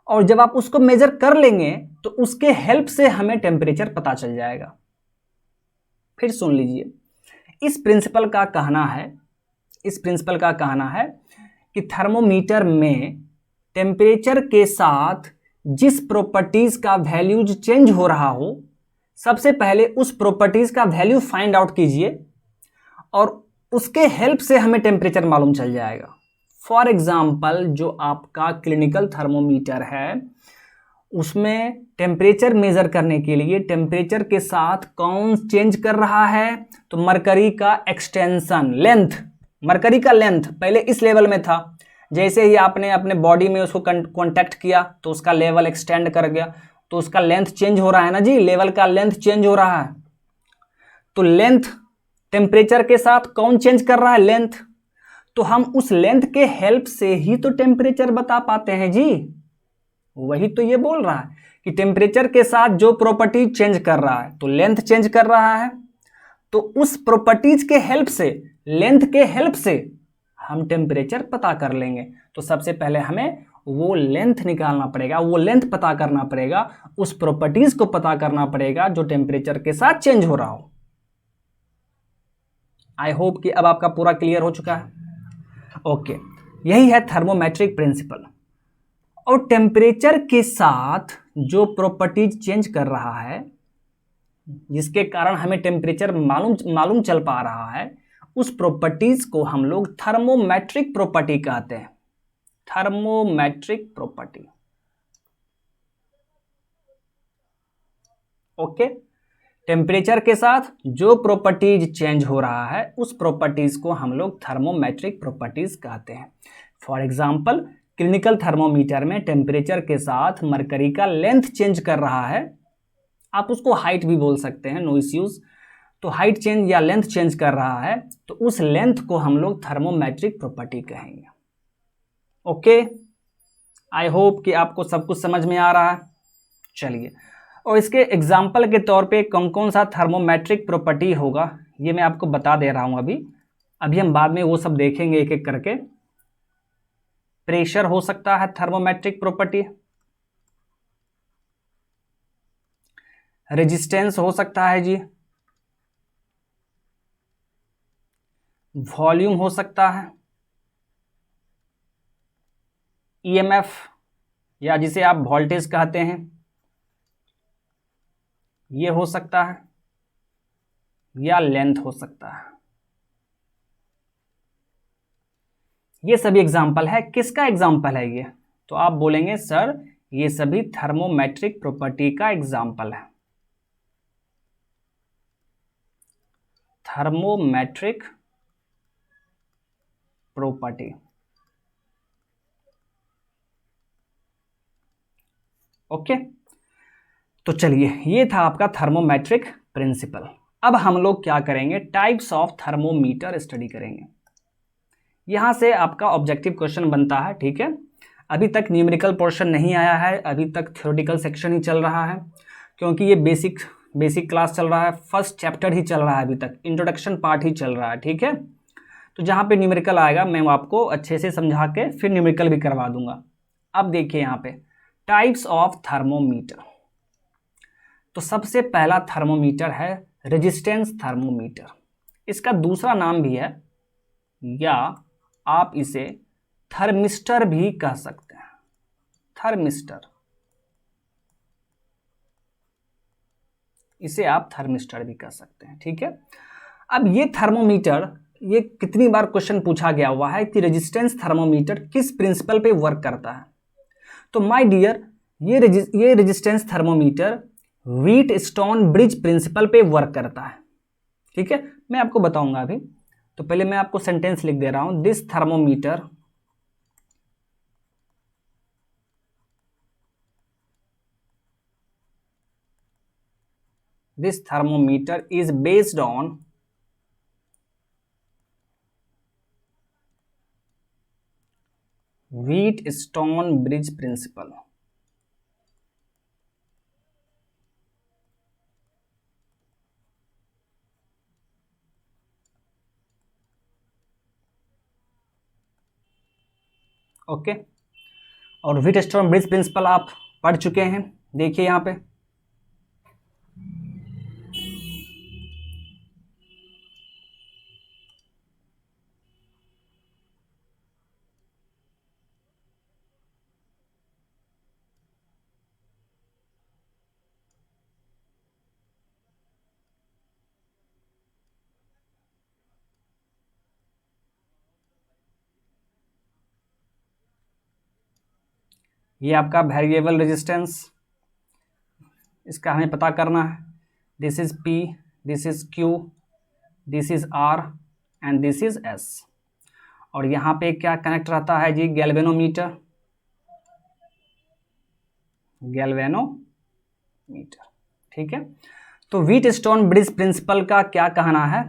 और जब आप उसको मेजर कर लेंगे तो उसके हेल्प से हमें टेम्परेचर पता चल जाएगा। फिर सुन लीजिए, इस प्रिंसिपल का कहना है कि थर्मोमीटर में टेम्परेचर के साथ जिस प्रॉपर्टीज का वैल्यूज चेंज हो रहा हो, सबसे पहले उस प्रॉपर्टीज का वैल्यू फाइंड आउट कीजिए और उसके हेल्प से हमें टेम्परेचर मालूम चल जाएगा। फॉर एग्जाम्पल, जो आपका क्लिनिकल थर्मोमीटर है, उसमें टेम्परेचर मेजर करने के लिए टेम्परेचर के साथ कौन चेंज कर रहा है, तो मरकरी का एक्सटेंशन, मरकरी का लेंथ पहले इस लेवल में था, जैसे ही आपने अपने बॉडी में उसको कांटेक्ट किया तो उसका लेवल एक्सटेंड कर गया, तो उसका लेंथ चेंज हो रहा है ना जी, लेवल का लेंथ चेंज हो रहा है। तो लेंथ टेम्परेचर के साथ कौन चेंज कर रहा है, लेंथ। तो हम उस लेंथ के हेल्प से ही तो टेम्परेचर बता पाते हैं जी। वही तो ये बोल रहा है कि टेम्परेचर के साथ जो प्रॉपर्टी चेंज कर रहा है, तो लेंथ चेंज कर रहा है, तो उस प्रॉपर्टीज के हेल्प से, लेंथ के हेल्प से हम टेम्परेचर पता कर लेंगे। तो सबसे पहले हमें वो लेंथ निकालना पड़ेगा, वो लेंथ पता करना पड़ेगा, उस प्रॉपर्टीज को पता करना पड़ेगा जो टेम्परेचर के साथ चेंज हो रहा हो। आई होप कि अब आपका पूरा क्लियर हो चुका है। ओके, यही है थर्मोमेट्रिक प्रिंसिपल। और टेम्परेचर के साथ जो प्रॉपर्टीज चेंज कर रहा है, जिसके कारण हमें टेम्परेचर मालूम चल पा रहा है, उस प्रॉपर्टीज को हम लोग थर्मोमेट्रिक प्रॉपर्टी कहते हैं। Thermometric property. ओके, टेम्परेचर के साथ जो प्रॉपर्टीज चेंज हो रहा है, उस प्रॉपर्टीज को हम लोग थर्मोमेट्रिक प्रॉपर्टीज कहते हैं। फॉर एग्जाम्पल, क्लिनिकल थर्मोमीटर में टेम्परेचर के साथ मरकरी का लेंथ चेंज कर रहा है, आप उसको हाइट भी बोल सकते हैं, नो इश्यूज। तो हाइट चेंज या लेंथ चेंज कर रहा है, तो उस लेंथ को हम लोग थर्मोमेट्रिक प्रॉपर्टी कहेंगे। ओके, आई होप कि आपको सब कुछ समझ में आ रहा है। चलिए, और इसके एग्जाम्पल के तौर पे कौन कौन सा थर्मोमेट्रिक प्रॉपर्टी होगा, ये मैं आपको बता दे रहा हूँ। अभी हम बाद में वो सब देखेंगे एक एक करके। प्रेशर हो सकता है थर्मोमेट्रिक प्रॉपर्टी, रेजिस्टेंस हो सकता है जी, वॉल्यूम हो सकता है, ईएमएफ या जिसे आप वोल्टेज कहते हैं, ये हो सकता है, या लेंथ हो सकता है। ये सभी एग्जाम्पल है। किसका एग्जाम्पल है ये? तो आप बोलेंगे सर ये सभी थर्मोमेट्रिक प्रॉपर्टी का एग्जाम्पल है। Thermometric property. ओके, तो चलिए, ये था आपका थर्मोमेट्रिक प्रिंसिपल। अब हम लोग क्या करेंगे, टाइप्स ऑफ थर्मोमीटर स्टडी करेंगे। यहां से आपका ऑब्जेक्टिव क्वेश्चन बनता है, ठीक है। अभी तक न्यूमेरिकल पोर्शन नहीं आया है, अभी तक थ्योरेटिकल सेक्शन ही चल रहा है, क्योंकि ये बेसिक क्लास चल रहा है, फर्स्ट चैप्टर ही चल रहा है, अभी तक इंट्रोडक्शन पार्ट ही चल रहा है, ठीक है। तो जहाँ पे न्यूमेरिकल आएगा मैं आपको अच्छे से समझा के फिर न्यूमेरिकल भी करवा दूंगा। अब देखिए यहाँ पे टाइप्स ऑफ थर्मोमीटर। तो सबसे पहला थर्मोमीटर है रेजिस्टेंस थर्मोमीटर। इसका दूसरा नाम भी है, या आप इसे थर्मिस्टर भी कह सकते हैं, थर्मिस्टर, इसे आप थर्मिस्टर भी कह सकते हैं, ठीक है। अब ये थर्मोमीटर, ये कितनी बार क्वेश्चन पूछा गया हुआ है कि रेजिस्टेंस थर्मोमीटर किस प्रिंसिपल पे वर्क करता है। तो माय डियर, ये resistance thermometer Wheatstone bridge principle पे वर्क करता है, ठीक है। मैं आपको बताऊंगा अभी। तो पहले मैं आपको सेंटेंस लिख दे रहा हूं, this thermometer is based on Wheatstone bridge principle। Okay, और व्हीटस्टोन ब्रिज प्रिंसिपल आप पढ़ चुके हैं। देखिए यहाँ पे ये आपका वेरिएबल रेजिस्टेंस, इसका हमें पता करना है। This is P, this is Q, this is R and this is S। और यहाँ पे क्या कनेक्ट रहता है जी, गैल्वेनोमीटर, गैल्वेनोमीटर, ठीक है। तो व्हीटस्टोन ब्रिज प्रिंसिपल का क्या कहना है,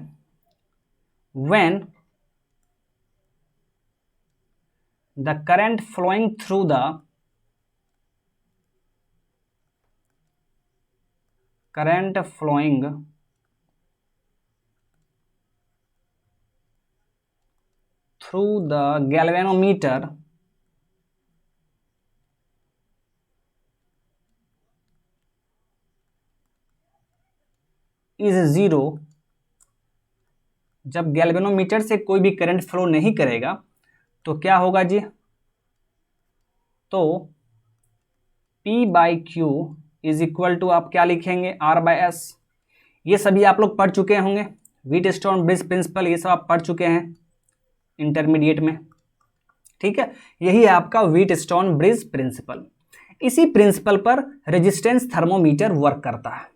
when the current flowing through the current flowing through the galvanometer is 0। जब गैल्वेनोमीटर से कोई भी करंट फ्लो नहीं करेगा तो क्या होगा जी, तो P/Q इज इक्वल टू आप क्या लिखेंगे, R/S। ये सभी आप लोग पढ़ चुके होंगे, व्हीटस्टोन ब्रिज प्रिंसिपल ये सब आप पढ़ चुके हैं इंटरमीडिएट में, ठीक है। यही है आपका व्हीटस्टोन ब्रिज प्रिंसिपल। इसी प्रिंसिपल पर रेजिस्टेंस थर्मोमीटर वर्क करता है,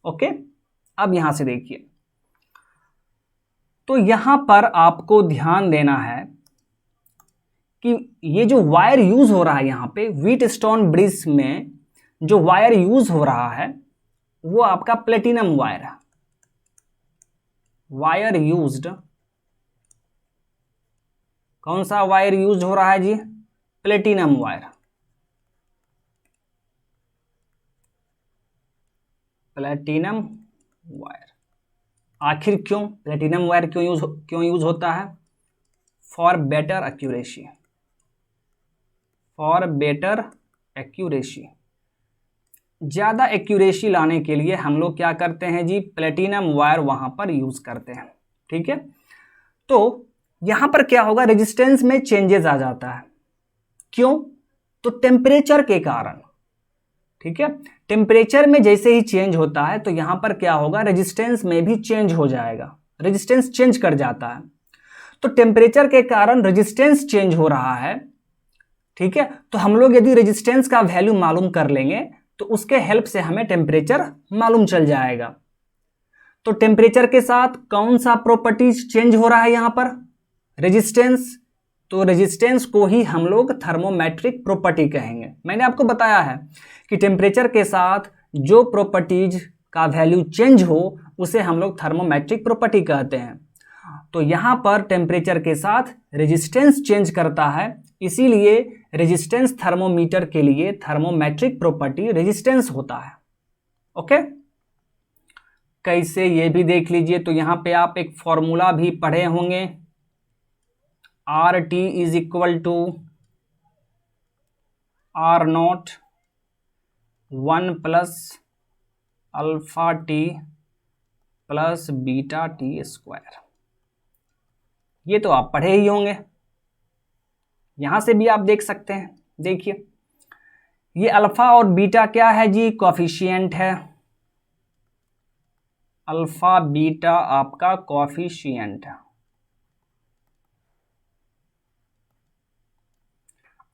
ओके। अब यहां से देखिए, तो यहां पर आपको ध्यान देना है कि ये जो वायर यूज हो रहा है यहाँ पे व्हीटस्टोन ब्रिज में, जो वायर यूज हो रहा है वो आपका प्लेटिनम वायर है। वायर यूज्ड, कौन सा वायर यूज हो रहा है जी, प्लेटिनम वायर, प्लेटिनम वायर। आखिर क्यों प्लेटिनम वायर क्यों यूज होता है, for better accuracy, for better accuracy. ज़्यादा एक्यूरेसी लाने के लिए हम लोग क्या करते हैं जी, प्लेटिनम वायर वहाँ पर यूज़ करते हैं, ठीक है। तो यहाँ पर क्या होगा, रेजिस्टेंस में चेंजेस आ जाता है, क्यों, तो टेम्परेचर के कारण, ठीक है। टेम्परेचर में जैसे ही चेंज होता है तो यहाँ पर क्या होगा, रेजिस्टेंस में भी चेंज हो जाएगा, रेजिस्टेंस चेंज कर जाता है। तो टेम्परेचर के कारण रेजिस्टेंस चेंज हो रहा है, ठीक है। तो हम लोग यदि रेजिस्टेंस का वैल्यू मालूम कर लेंगे तो उसके हेल्प से हमें टेम्परेचर मालूम चल जाएगा। तो टेम्परेचर के साथ कौन सा प्रॉपर्टीज चेंज हो रहा है यहाँ पर, रेजिस्टेंस। तो रेजिस्टेंस को ही हम लोग थर्मोमेट्रिक प्रॉपर्टी कहेंगे। मैंने आपको बताया है कि टेम्परेचर के साथ जो प्रॉपर्टीज का वैल्यू चेंज हो उसे हम लोग थर्मोमेट्रिक प्रॉपर्टी कहते हैं। तो यहाँ पर टेम्परेचर के साथ रेजिस्टेंस चेंज करता है, इसीलिए रेजिस्टेंस थर्मोमीटर के लिए थर्मोमेट्रिक प्रॉपर्टी रेजिस्टेंस होता है, ओके। कैसे ये भी देख लीजिए। तो यहाँ पे आप एक फॉर्मूला भी पढ़े होंगे, R T is equal to R naught 1 plus alpha T plus beta T square. ये तो आप पढ़े ही होंगे। यहां से भी आप देख सकते हैं, देखिए ये अल्फा और बीटा क्या है जी, कॉफिशिएंट है। अल्फा बीटा आपका कॉफिशिएंट है।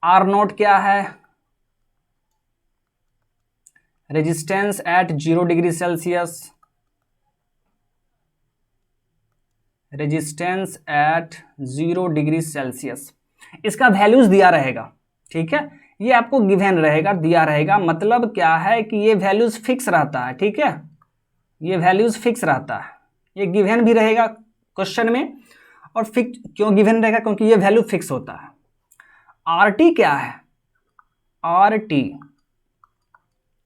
आर नॉट क्या है, resistance at 0 degree Celsius, resistance at 0 degree Celsius. इसका वैल्यूज दिया रहेगा, ठीक है, ये आपको गिवन रहेगा, दिया रहेगा। मतलब क्या है कि ये वैल्यूज फिक्स रहता है, ठीक है, ये वैल्यूज फिक्स रहता है, ये गिवन भी रहेगा क्वेश्चन में। और फिक्स क्यों गिवन रहेगा, क्योंकि ये वैल्यू फिक्स होता है। आर टी क्या है, आर टी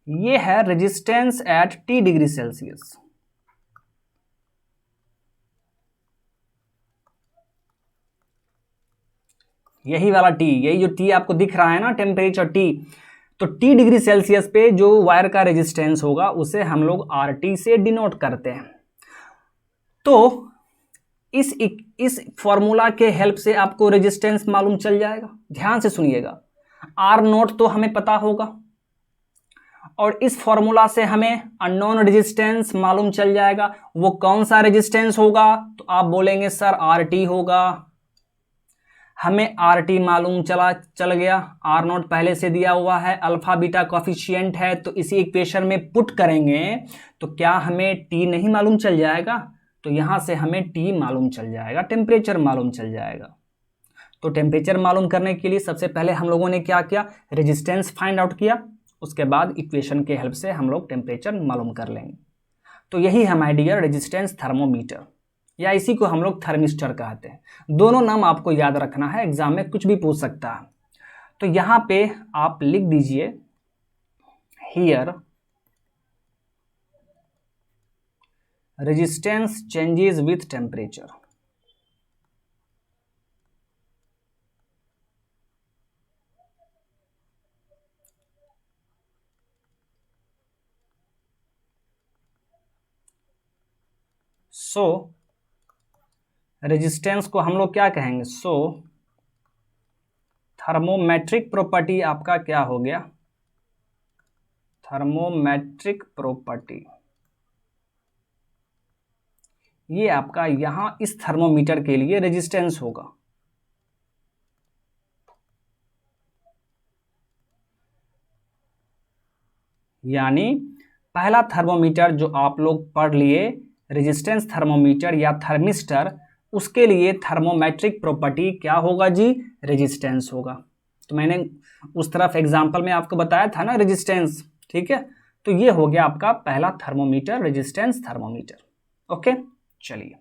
ये है resistance at T degree Celsius. यही वाला टी, यही जो टी आपको दिख रहा है ना, टेम्परेचर टी, तो टी डिग्री सेल्सियस पे जो वायर का रेजिस्टेंस होगा उसे हम लोग आर टी से डिनोट करते हैं। तो इस फॉर्मूला के हेल्प से आपको रेजिस्टेंस मालूम चल जाएगा। ध्यान से सुनिएगा, आर नोट तो हमें पता होगा और इस फॉर्मूला से हमें अननोन रेजिस्टेंस मालूम चल जाएगा। वो कौन सा रेजिस्टेंस होगा, तो आप बोलेंगे सर आर टी होगा। हमें आर टी मालूम चल गया, आर नोट पहले से दिया हुआ है, अल्फा बीटा कॉफिशिएंट है, तो इसी इक्वेशन में पुट करेंगे तो क्या हमें टी नहीं मालूम चल जाएगा, तो यहां से हमें टी मालूम चल जाएगा, टेम्परेचर मालूम चल जाएगा। तो टेम्परेचर मालूम करने के लिए सबसे पहले हम लोगों ने क्या किया, रेजिस्टेंस फाइंड आउट किया, उसके बाद इक्वेशन के हेल्प से हम लोग टेम्परेचर मालूम कर लेंगे। तो यही है माय डियर रेजिस्टेंस थर्मोमीटर, या इसी को हम लोग थर्मिस्टर कहते हैं। दोनों नाम आपको याद रखना है, एग्जाम में कुछ भी पूछ सकता है। तो यहां पे आप लिख दीजिए here resistance changes with temperature. So resistance को हम लोग क्या कहेंगे, सो थर्मोमेट्रिक प्रॉपर्टी आपका क्या हो गया, थर्मोमेट्रिक प्रॉपर्टी, ये आपका यहां इस थर्मोमीटर के लिए रेजिस्टेंस होगा। यानी पहला थर्मोमीटर जो आप लोग पढ़ लिए रेजिस्टेंस थर्मोमीटर या थर्मिस्टर, उसके लिए थर्मोमेट्रिक प्रॉपर्टी क्या होगा जी, रेजिस्टेंस होगा। तो मैंने उस तरफ एग्जांपल में आपको बताया था ना रेजिस्टेंस, ठीक है। तो ये हो गया आपका पहला थर्मोमीटर, रेजिस्टेंस थर्मोमीटर। ओके, चलिए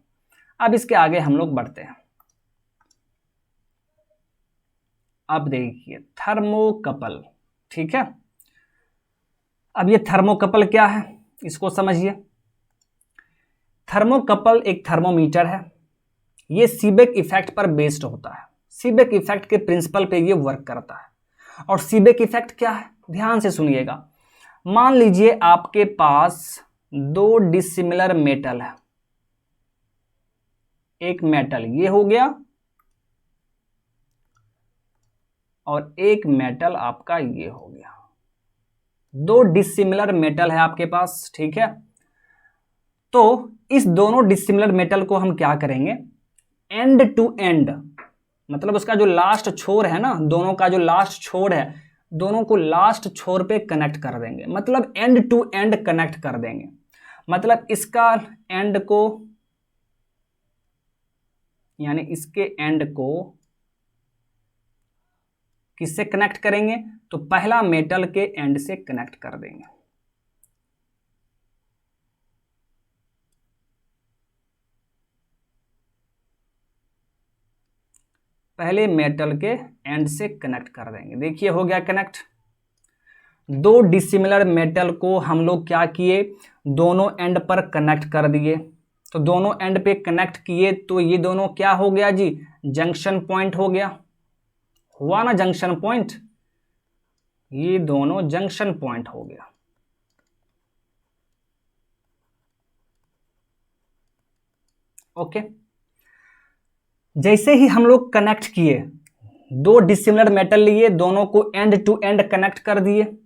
अब इसके आगे हम लोग बढ़ते हैं। अब देखिए थर्मोकपल, ठीक है। अब ये थर्मोकपल क्या है, इसको समझिए। थर्मोकपल एक थर्मोमीटर है, ये सीबेक इफेक्ट पर बेस्ड होता है। सीबेक इफेक्ट के प्रिंसिपल पे ये वर्क करता है। और सीबेक इफेक्ट क्या है, ध्यान से सुनिएगा। मान लीजिए आपके पास दो डिसिमिलर मेटल है, एक मेटल ये हो गया और एक मेटल आपका ये हो गया। दो डिसिमिलर मेटल है आपके पास, ठीक है। तो इस दोनों डिसिमिलर मेटल को हम क्या करेंगे, एंड टू एंड, मतलब उसका जो लास्ट छोर है ना, दोनों का जो लास्ट छोर है, दोनों को लास्ट छोर पे कनेक्ट कर देंगे, मतलब एंड टू एंड कनेक्ट कर देंगे। मतलब इसका एंड को, यानी इसके एंड को किससे कनेक्ट करेंगे, तो पहला मेटल के एंड से कनेक्ट कर देंगे। पहले मेटल के एंड से कनेक्ट कर देंगे, देखिए हो गया कनेक्ट। दो डिसिमिलर मेटल को हम लोग क्या किए, दोनों एंड पर कनेक्ट कर दिए। तो दोनों एंड पे कनेक्ट किए तो ये दोनों क्या हो गया जी, जंक्शन पॉइंट हो गया, हुआ ना जंक्शन पॉइंट, ये दोनों जंक्शन पॉइंट हो गया। ओके, जैसे ही हम लोग कनेक्ट किए, दो डिसिमिलर मेटल लिए, दोनों को एंड टू एंड कनेक्ट कर दिए।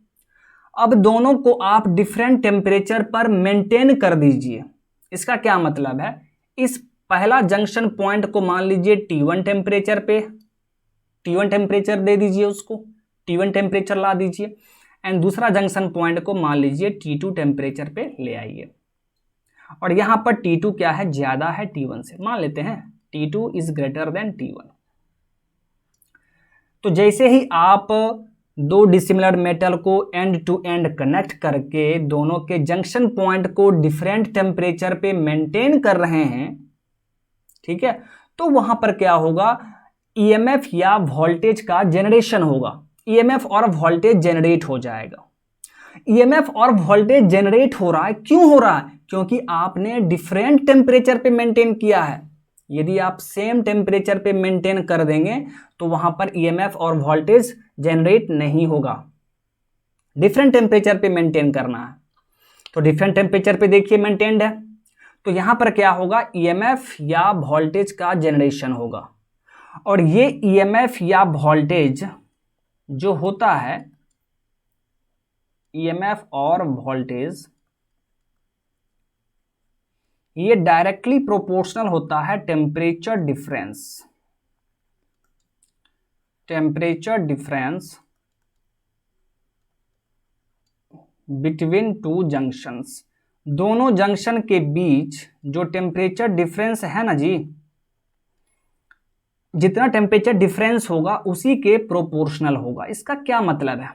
अब दोनों को आप डिफरेंट टेम्परेचर पर मेंटेन कर दीजिए। इसका क्या मतलब है, इस पहला जंक्शन पॉइंट को मान लीजिए T1 टेम्परेचर पे, T1 टेम्परेचर दे दीजिए, उसको T1 टेम्परेचर ला दीजिए, एंड दूसरा जंक्शन पॉइंट को मान लीजिए T2 टेम्परेचर पे ले आइए। और यहां पर T2 क्या है, ज्यादा है T1 से, मान लेते हैं T2 is greater than T1। तो जैसे ही आप दो डिसिमिलर मेटल को एंड टू एंड कनेक्ट करके दोनों के जंक्शन पॉइंट को डिफरेंट टेम्परेचर पे मेंटेन कर रहे हैं, ठीक है, तो वहां पर क्या होगा, ईएमएफ या वोल्टेज का जनरेशन होगा, ईएमएफ और वोल्टेज जनरेट हो जाएगा। ईएमएफ और वोल्टेज जनरेट हो रहा है, क्यों हो रहा है, क्योंकि आपने डिफरेंट टेम्परेचर पे मेंटेन किया है। यदि आप सेम टेम्परेचर पे मेंटेन कर देंगे तो वहां पर ईएमएफ और वोल्टेज जनरेट नहीं होगा, डिफरेंट टेम्परेचर पे मेंटेन करना है। तो डिफरेंट टेम्परेचर पे देखिए मेंटेन्ड है, तो यहां पर क्या होगा, ईएमएफ या वोल्टेज का जनरेशन होगा। और ये ईएमएफ या वोल्टेज जो होता है, ईएमएफ और वोल्टेज ये डायरेक्टली प्रोपोर्शनल होता है temperature difference, temperature difference between two junctions. दोनों जंक्शन के बीच जो टेम्परेचर डिफरेंस है ना जी, जितना टेम्परेचर डिफरेंस होगा उसी के प्रोपोर्शनल होगा। इसका क्या मतलब है,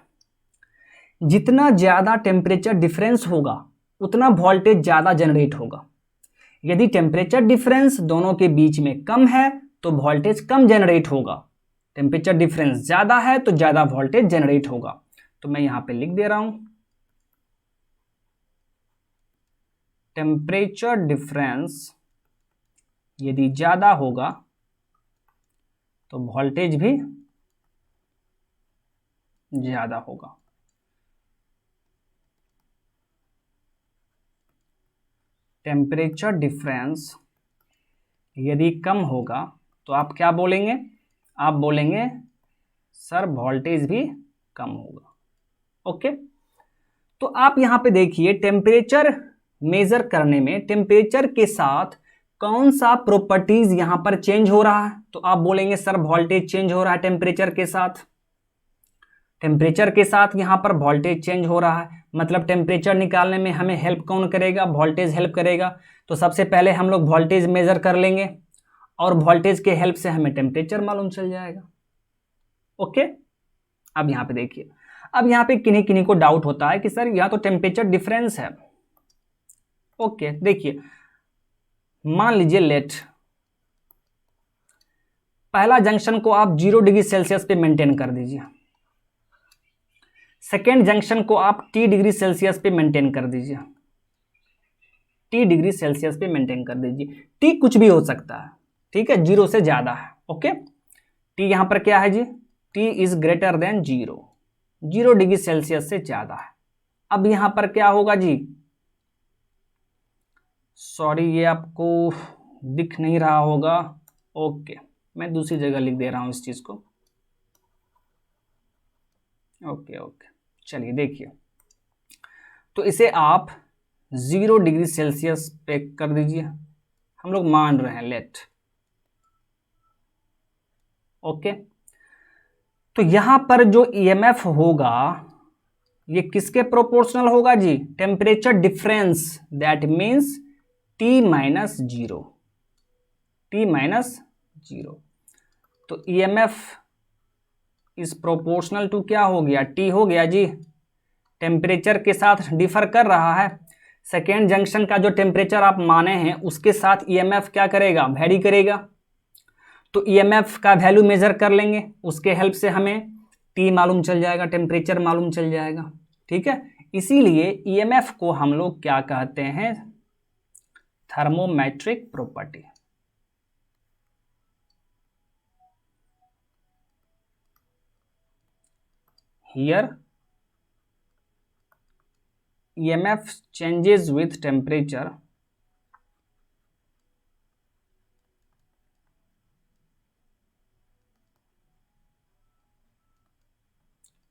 जितना ज्यादा टेम्परेचर डिफरेंस होगा उतना वोल्टेज ज्यादा जनरेट होगा। यदि टेम्परेचर डिफरेंस दोनों के बीच में कम है तो वोल्टेज कम जनरेट होगा, टेम्परेचर डिफरेंस ज्यादा है तो ज्यादा वोल्टेज जनरेट होगा। तो मैं यहां पे लिख दे रहा हूं, टेम्परेचर डिफरेंस यदि ज्यादा होगा तो वोल्टेज भी ज्यादा होगा। टेम्परेचर डिफरेंस यदि कम होगा तो आप क्या बोलेंगे, आप बोलेंगे सर वोल्टेज भी कम होगा। ओके, तो आप यहां पे देखिए टेम्परेचर मेजर करने में टेम्परेचर के साथ कौन सा प्रॉपर्टीज यहां पर चेंज हो रहा है, तो आप बोलेंगे सर वोल्टेज चेंज हो रहा है टेम्परेचर के साथ, टेम्परेचर के साथ यहां पर वोल्टेज चेंज हो रहा है। मतलब टेम्परेचर निकालने में हमें हेल्प कौन करेगा, वोल्टेज हेल्प करेगा। तो सबसे पहले हम लोग वोल्टेज मेजर कर लेंगे और वोल्टेज के हेल्प से हमें टेम्परेचर मालूम चल जाएगा। ओके, अब यहां पे देखिए, अब यहां पे किन्हीं किन्हीं को डाउट होता है कि सर यहां तो टेम्परेचर डिफरेंस है। ओके, देखिए मान लीजिए लेट पहला जंक्शन को आप 0 डिग्री सेल्सियस पे मेंटेन कर दीजिए, सेकेंड जंक्शन को आप T डिग्री सेल्सियस पे मेंटेन कर दीजिए, T डिग्री सेल्सियस पे मेंटेन कर दीजिए। T कुछ भी हो सकता है, ठीक है, 0 से ज्यादा है। ओके, T यहां पर क्या है जी, T is greater than 0, 0 degree Celsius से ज्यादा है। अब यहां पर क्या होगा जी, सॉरी ये आपको दिख नहीं रहा होगा। ओके, मैं दूसरी जगह लिख दे रहा हूं इस चीज को। ओके ओके, चलिए देखिए, तो इसे आप 0 डिग्री सेल्सियस पे कर दीजिए, हम लोग मान रहे हैं लेट। ओके, तो यहां पर जो ईएमएफ होगा ये किसके प्रोपोर्शनल होगा जी, temperature difference, that means T minus 0, T minus 0। तो ईएमएफ इज प्रोपोर्शनल टू क्या हो गया, T हो गया जी, टेम्परेचर के साथ डिफर कर रहा है। सेकेंड जंक्शन का जो टेम्परेचर आप माने हैं उसके साथ ईएमएफ क्या करेगा, वेरी करेगा। तो ईएमएफ का वैल्यू मेजर कर लेंगे, उसके हेल्प से हमें T मालूम चल जाएगा, टेम्परेचर मालूम चल जाएगा। ठीक है, इसीलिए ईएमएफ को हम लोग क्या कहते हैं, thermometric property. Here EMF changes with temperature,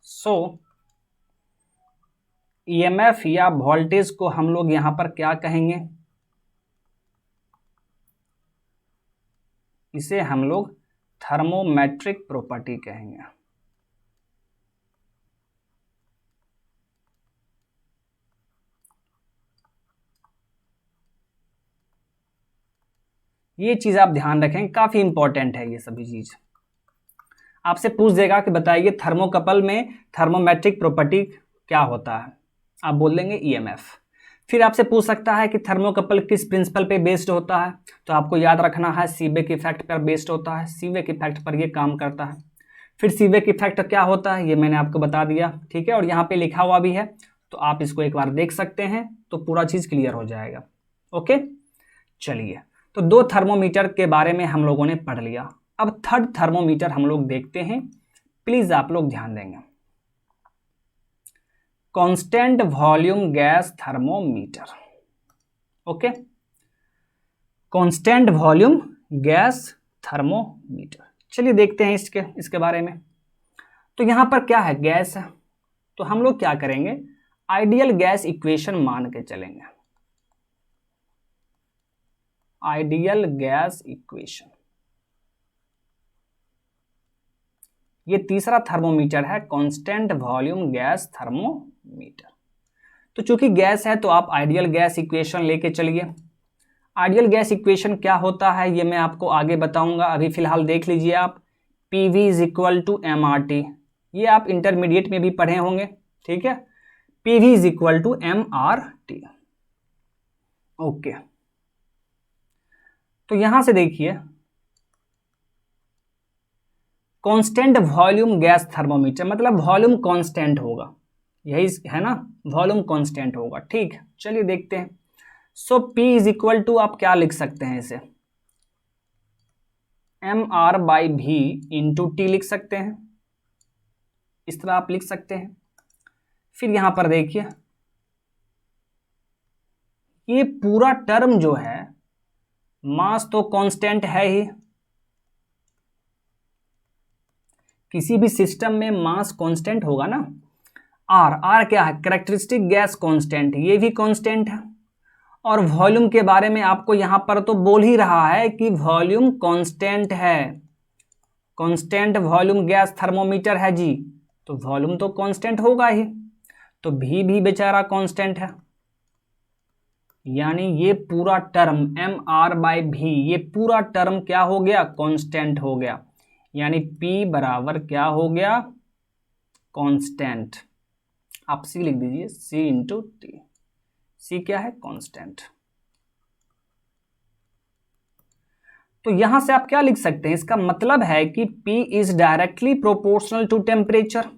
so EMF या वोल्टेज को हम लोग यहां पर क्या कहेंगे, इसे हम लोग थर्मोमेट्रिक प्रॉपर्टी कहेंगे। ये चीज आप ध्यान रखें, काफी इंपॉर्टेंट है ये सभी चीज। आपसे पूछ देगा कि बताइए थर्मोकपल में थर्मोमेट्रिक प्रॉपर्टी क्या होता है, आप बोल देंगे ईएमएफ। फिर आपसे पूछ सकता है कि थर्मोकपल किस प्रिंसिपल पे बेस्ड होता है, तो आपको याद रखना है सीबेक इफेक्ट पर बेस्ड होता है, सीबेक इफेक्ट पर ये काम करता है। फिर सीबेक इफेक्ट क्या होता है ये मैंने आपको बता दिया, ठीक है, और यहाँ पे लिखा हुआ भी है, तो आप इसको एक बार देख सकते हैं तो पूरा चीज क्लियर हो जाएगा। ओके, चलिए, तो 2 थर्मोमीटर के बारे में हम लोगों ने पढ़ लिया। अब थर्ड थर्मोमीटर हम लोग देखते हैं, प्लीज आप लोग ध्यान देंगे। Constant volume gas thermometer. Okay, constant volume gas thermometer, चलिए देखते हैं इसके बारे में। तो यहां पर क्या है, गैस है, तो हम लोग क्या करेंगे, आइडियल गैस इक्वेशन मान के चलेंगे। आइडियल गैस इक्वेशन, ये तीसरा थर्मोमीटर है, कांस्टेंट वॉल्यूम गैस थर्मोमीटर। तो चूंकि गैस है तो आप आइडियल गैस इक्वेशन लेके चलिए। आइडियल गैस इक्वेशन क्या होता है ये मैं आपको आगे बताऊंगा, अभी फिलहाल देख लीजिए आप, PV is equal to MRT, ये आप इंटरमीडिएट में भी पढ़े होंगे, ठीक है, PV is equal to MRT। Okay, तो यहां से देखिए, कांस्टेंट वॉल्यूम गैस थर्मोमीटर मतलब वॉल्यूम कांस्टेंट होगा, यही है ना, वॉल्यूम कांस्टेंट होगा। ठीक, चलिए देखते हैं। सो P इज इक्वल टू आप क्या लिख सकते हैं, इसे MR/V इंटू टी लिख सकते हैं, इस तरह आप लिख सकते हैं। फिर यहां पर देखिए, ये पूरा टर्म जो है, मास तो कांस्टेंट है ही, किसी भी सिस्टम में मास कांस्टेंट होगा ना। आर क्या है, कैरेक्टरिस्टिक गैस कांस्टेंट, ये भी कांस्टेंट है। और वॉल्यूम के बारे में आपको यहां पर तो बोल ही रहा है कि वॉल्यूम कांस्टेंट है, कांस्टेंट वॉल्यूम गैस थर्मोमीटर है जी, तो वॉल्यूम तो कांस्टेंट होगा ही, तो भी बेचारा कांस्टेंट है। यानी ये पूरा टर्म MR/V, ये पूरा टर्म क्या हो गया, कांस्टेंट हो गया। यानी P बराबर क्या हो गया, कांस्टेंट। आप C लिख दीजिए, C इंटू टी। C क्या है, कांस्टेंट। तो यहां से आप क्या लिख सकते हैं, इसका मतलब है कि P is directly proportional to temperature,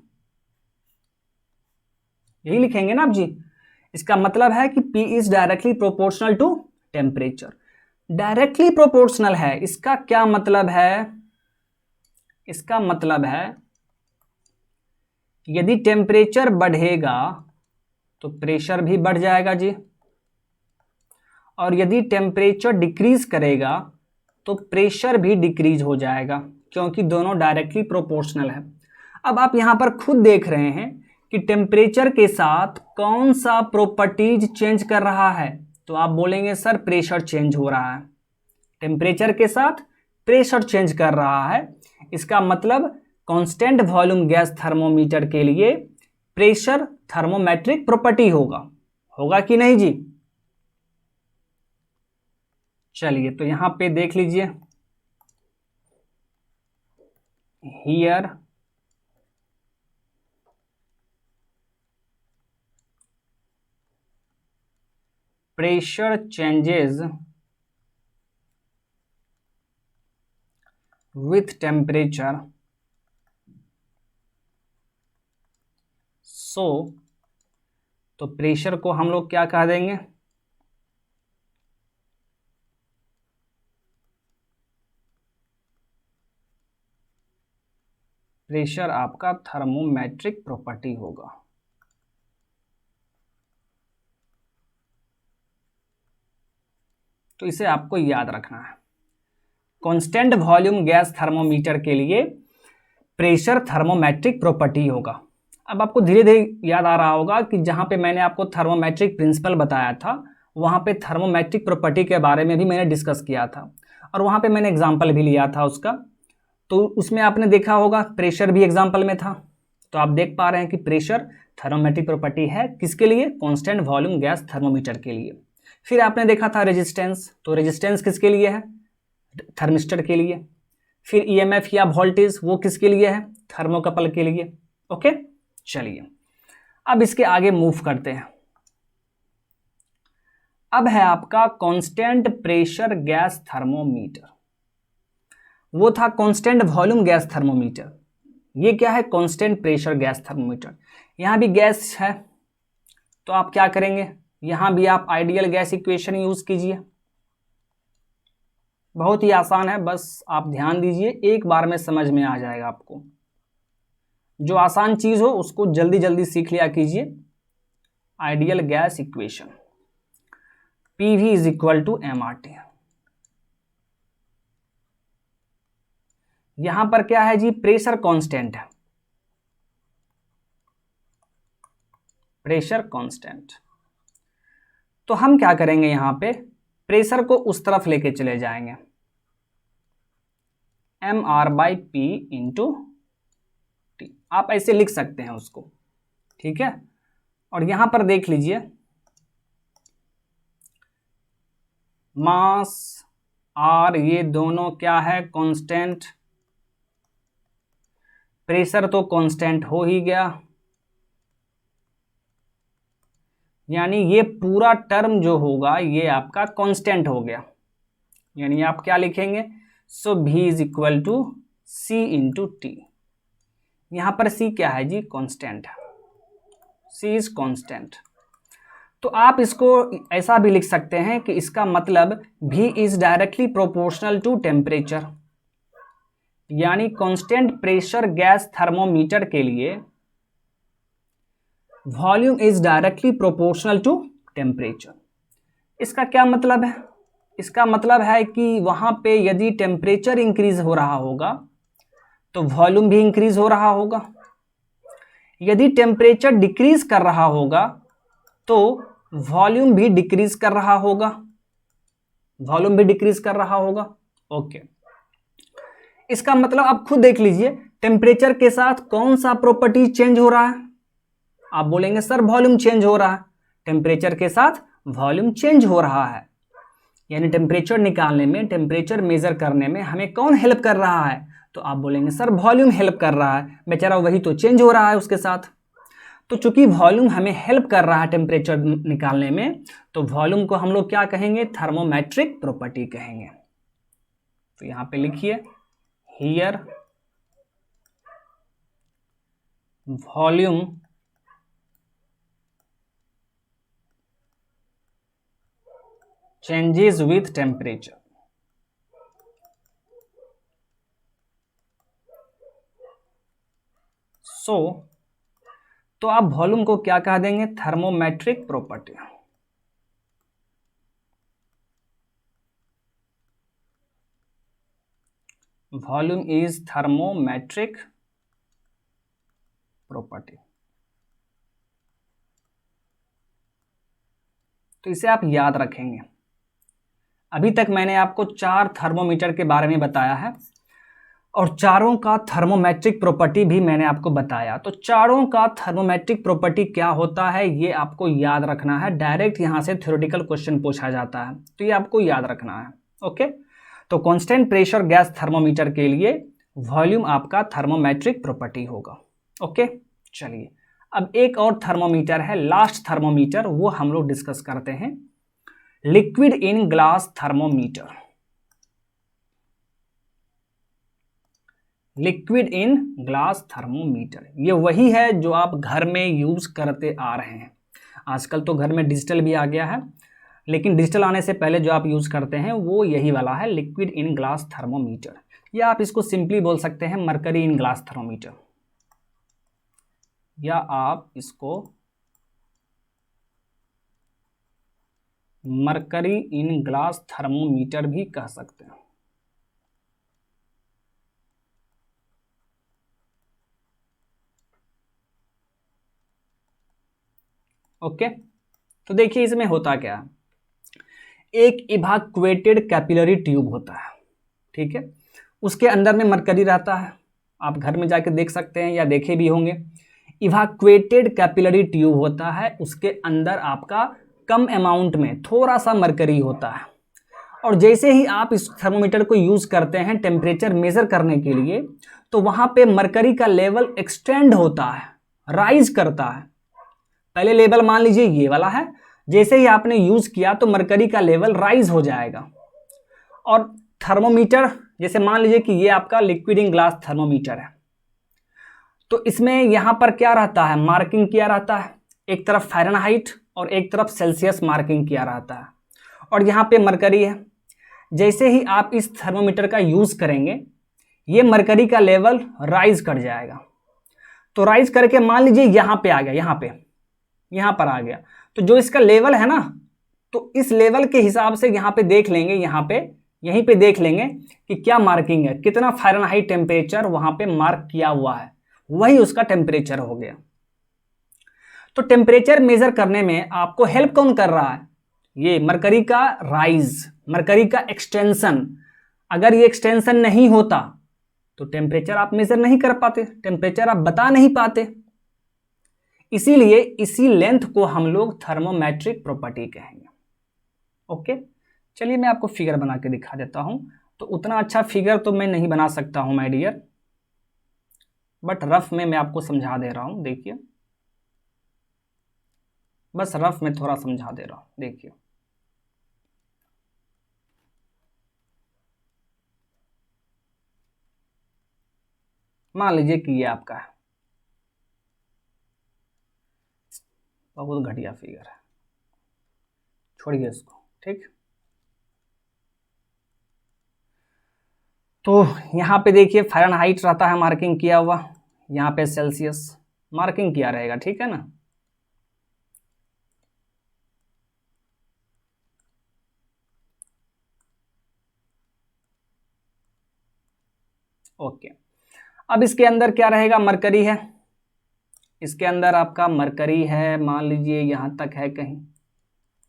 यही लिखेंगे ना आप जी। इसका मतलब है कि P is directly proportional to temperature. Directly proportional है, इसका क्या मतलब है, इसका मतलब है यदि टेम्परेचर बढ़ेगा तो प्रेशर भी बढ़ जाएगा जी, और यदि टेम्परेचर डिक्रीज करेगा तो प्रेशर भी डिक्रीज हो जाएगा, क्योंकि दोनों डायरेक्टली प्रोपोर्शनल है। अब आप यहां पर खुद देख रहे हैं कि टेम्परेचर के साथ कौन सा प्रॉपर्टीज चेंज कर रहा है, तो आप बोलेंगे सर प्रेशर चेंज हो रहा है, टेम्परेचर के साथ प्रेशर चेंज कर रहा है। इसका मतलब कांस्टेंट वॉल्यूम गैस थर्मोमीटर के लिए प्रेशर थर्मोमेट्रिक प्रॉपर्टी होगा कि नहीं जी। चलिए, तो यहां पे देख लीजिए, here pressure changes with temperature, so तो प्रेशर को हम लोग क्या कह देंगे, प्रेशर आपका थर्मोमेट्रिक प्रॉपर्टी होगा। तो इसे आपको याद रखना है। कांस्टेंट वॉल्यूम गैस थर्मोमीटर के लिए प्रेशर थर्मोमेट्रिक प्रॉपर्टी होगा। अब आपको धीरे धीरे याद आ रहा होगा कि जहां पे मैंने आपको थर्मोमेट्रिक प्रिंसिपल बताया था, वहां पे थर्मोमेट्रिक प्रॉपर्टी के बारे में भी मैंने डिस्कस किया था और वहां पे मैंने एग्जांपल भी लिया था उसका। तो उसमें आपने देखा होगा प्रेशर भी एग्जांपल में था। तो आप देख पा रहे हैं कि प्रेशर थर्मोमेट्रिक प्रॉपर्टी है किसके लिए, कांस्टेंट वॉल्यूम गैस थर्मोमीटर के लिए। फिर आपने देखा था रेजिस्टेंस, तो रेजिस्टेंस किसके लिए है, थर्मिस्टर के लिए। फिर ईएमएफ या वोल्टेज वो किसके लिए है, थर्मोकपल के लिए। ओके, चलिए अब इसके आगे मूव करते हैं। अब है आपका कांस्टेंट प्रेशर गैस थर्मोमीटर, वो था कांस्टेंट वॉल्यूम गैस थर्मोमीटर, ये क्या है, कांस्टेंट प्रेशर गैस थर्मोमीटर। यहां भी गैस है तो आप क्या करेंगे, यहां भी आप आइडियल गैस इक्वेशन यूज कीजिए। बहुत ही आसान है, बस आप ध्यान दीजिए, एक बार में समझ में आ जाएगा आपको। जो आसान चीज हो उसको जल्दी जल्दी सीख लिया कीजिए। Ideal gas equation PV is equal to MRT। यहां पर क्या है जी, प्रेशर कांस्टेंट है, प्रेशर कांस्टेंट। तो हम क्या करेंगे, यहां पे प्रेशर को उस तरफ लेके चले जाएंगे, MR/P इंटू T, आप ऐसे लिख सकते हैं उसको, ठीक है। और यहां पर देख लीजिए मास R ये दोनों क्या है, कांस्टेंट। प्रेशर तो कांस्टेंट हो ही गया, यानी ये पूरा टर्म जो होगा ये आपका कांस्टेंट हो गया। यानी आप क्या लिखेंगे, so V is equal to C into T. यहां पर C क्या है जी, कांस्टेंट, C इज कांस्टेंट। तो आप इसको ऐसा भी लिख सकते हैं कि इसका मतलब V is directly proportional to temperature, यानी कांस्टेंट प्रेशर गैस थर्मोमीटर के लिए volume is directly proportional to temperature. इसका क्या मतलब है, इसका मतलब है कि वहां पे यदि टेम्परेचर इंक्रीज हो रहा होगा तो वॉल्यूम भी इंक्रीज हो रहा होगा, यदि टेम्परेचर डिक्रीज कर रहा होगा तो वॉल्यूम भी डिक्रीज कर रहा होगा, वॉल्यूम भी डिक्रीज कर रहा होगा। ओके, इसका मतलब आप खुद देख लीजिए, टेम्परेचर के साथ कौन सा प्रॉपर्टी चेंज हो रहा है। आप बोलेंगे सर वॉल्यूम चेंज हो रहा है, टेम्परेचर के साथ वॉल्यूम चेंज हो रहा है, यानी टेम्परेचर निकालने में, टेम्परेचर मेजर करने में हमें कौन हेल्प कर रहा है, तो आप बोलेंगे सर वॉल्यूम हेल्प कर रहा है, बेचारा वही तो चेंज हो रहा है उसके साथ। तो चूंकि वॉल्यूम हमें हेल्प कर रहा है टेम्परेचर निकालने में, तो वॉल्यूम को हम लोग क्या कहेंगे, थर्मोमेट्रिक प्रॉपर्टी कहेंगे। तो यहां पे लिखिए, here volume changes with temperature। तो आप वॉल्यूम को क्या कह देंगे, thermometric property. Volume is thermometric property. तो इसे आप याद रखेंगे। अभी तक मैंने आपको 4 थर्मोमीटर के बारे में बताया है और चारों का थर्मोमेट्रिक प्रॉपर्टी भी मैंने आपको बताया। तो चारों का थर्मोमेट्रिक प्रॉपर्टी क्या होता है ये आपको याद रखना है, डायरेक्ट यहां से थ्योरेटिकल क्वेश्चन पूछा जाता है, तो ये आपको याद रखना है। ओके, तो कांस्टेंट प्रेशर गैस थर्मोमीटर के लिए वॉल्यूम आपका थर्मोमेट्रिक प्रॉपर्टी होगा। ओके, चलिए अब एक और थर्मोमीटर है, लास्ट थर्मोमीटर, वो हम लोग डिस्कस करते हैं, liquid in glass thermometer. Liquid in glass thermometer ये वही है जो आप घर में यूज करते आ रहे हैं। आजकल तो घर में डिजिटल भी आ गया है, लेकिन डिजिटल आने से पहले जो आप यूज़ करते हैं वो यही वाला है, लिक्विड इन ग्लास थर्मोमीटर, या आप इसको सिंपली बोल सकते हैं मरकरी इन ग्लास थर्मोमीटर, या आप इसको मरकरी इन ग्लास थर्मोमीटर भी कह सकते हैं। ओके, तो देखिए इसमें होता क्या है, एक इवाक्युएटेड कैपिलरी ट्यूब होता है, ठीक है, उसके अंदर में मरकरी रहता है। आप घर में जाके देख सकते हैं या देखे भी होंगे, इवाक्युएटेड कैपिलरी ट्यूब होता है, उसके अंदर आपका कम अमाउंट में थोड़ा सा मरकरी होता है। और जैसे ही आप इस थर्मोमीटर को यूज़ करते हैं टेम्परेचर मेज़र करने के लिए, तो वहाँ पे मरकरी का लेवल एक्सटेंड होता है, राइज करता है। पहले लेवल मान लीजिए ये वाला है, जैसे ही आपने यूज़ किया तो मरकरी का लेवल राइज हो जाएगा। और थर्मोमीटर, जैसे मान लीजिए कि ये आपका लिक्विड इन ग्लास थर्मोमीटर है, तो इसमें यहाँ पर क्या रहता है, मार्किंग किया रहता है, एक तरफ फ़ारेनहाइट और एक तरफ सेल्सियस मार्किंग किया रहता है, और यहाँ पे मरकरी है। जैसे ही आप इस थर्मोमीटर का यूज़ करेंगे, ये मरकरी का लेवल राइज कर जाएगा। तो राइज करके मान लीजिए यहाँ पे आ गया, यहाँ पर आ गया, तो जो इसका लेवल है ना, तो इस लेवल के हिसाब से यहाँ पे देख लेंगे, यहीं पे देख लेंगे कि क्या मार्किंग है, कितना फ़ारेनहाइट टेम्परेचर वहाँ पे मार्क किया हुआ है, वही उसका टेम्परेचर हो गया। तो टेम्परेचर मेजर करने में आपको हेल्प कौन कर रहा है, ये मरकरी का राइज, मरकरी का एक्सटेंशन। अगर ये एक्सटेंशन नहीं होता तो टेम्परेचर आप मेजर नहीं कर पाते, टेम्परेचर आप बता नहीं पाते। इसीलिए इसी लेंथ को हम लोग थर्मोमेट्रिक प्रॉपर्टी कहेंगे। ओके, चलिए मैं आपको फिगर बना के दिखा देता हूं। तो उतना अच्छा फिगर तो मैं नहीं बना सकता हूं माय डियर, बट रफ में मैं आपको समझा दे रहा हूं। देखिए, बस रफ में थोड़ा समझा दे रहा हूं। देखिए, मान लीजिए कि ये आपका है, बहुत घटिया फिगर है, छोड़िए इसको, ठीक। तो यहाँ पे देखिए फ़ारेनहाइट रहता है मार्किंग किया हुआ, यहाँ पे सेल्सियस मार्किंग किया रहेगा, ठीक है ना। ओके, अब इसके अंदर क्या रहेगा, मरकरी है, इसके अंदर आपका मरकरी है, मान लीजिए यहाँ तक है, कहीं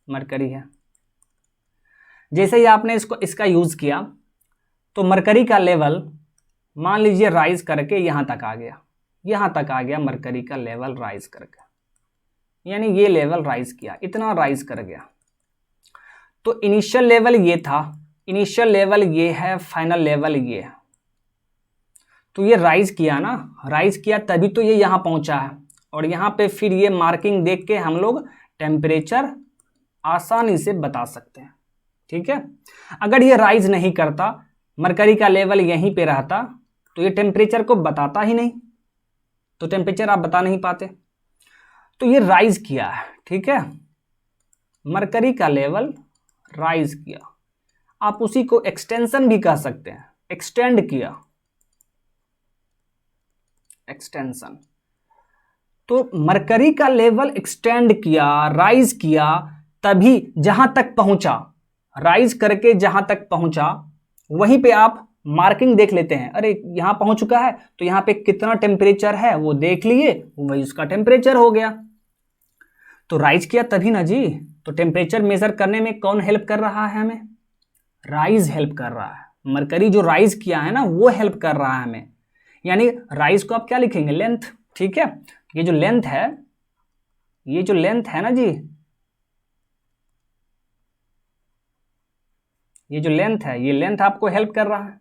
मरकरी है। जैसे ही आपने इसका यूज़ किया तो मरकरी का लेवल मान लीजिए राइज करके यहाँ तक आ गया, मरकरी का लेवल राइज करके, यानी ये लेवल राइज किया, इतना राइज कर गया। तो इनिशियल लेवल ये था, इनिशियल लेवल ये है, फाइनल लेवल ये है। तो ये राइज किया ना, राइज किया तभी तो ये यहाँ पहुँचा है, और यहाँ पे फिर ये मार्किंग देख के हम लोग टेम्परेचर आसानी से बता सकते हैं, ठीक है। अगर ये राइज नहीं करता, मरकरी का लेवल यहीं पे रहता, तो ये टेम्परेचर को बताता ही नहीं, तो टेम्परेचर आप बता नहीं पाते। तो ये राइज किया है, ठीक है, मरकरी का लेवल राइज किया, आप उसी को एक्सटेंशन भी कह सकते हैं, एक्सटेंड किया, एक्सटेंशन। तो मरकरी का लेवल एक्सटेंड किया, राइज किया, तभी जहां तक पहुंचा, राइज करके जहां तक पहुंचा वहीं पे आप मार्किंग देख लेते हैं, अरे यहां पहुंच चुका है तो यहां पे कितना टेम्परेचर है वो देख लिए, वही उसका टेम्परेचर हो गया। तो राइज किया तभी ना जी, तो टेम्परेचर मेजर करने में कौन हेल्प कर रहा है हमें, राइज हेल्प कर रहा है, मरकरी जो राइज किया है ना वो हेल्प कर रहा है हमें। यानी राइज को आप क्या लिखेंगे, लेंथ, ठीक है। ये जो लेंथ है, ये जो लेंथ है ना जी, ये जो लेंथ है, ये लेंथ आपको हेल्प कर रहा है।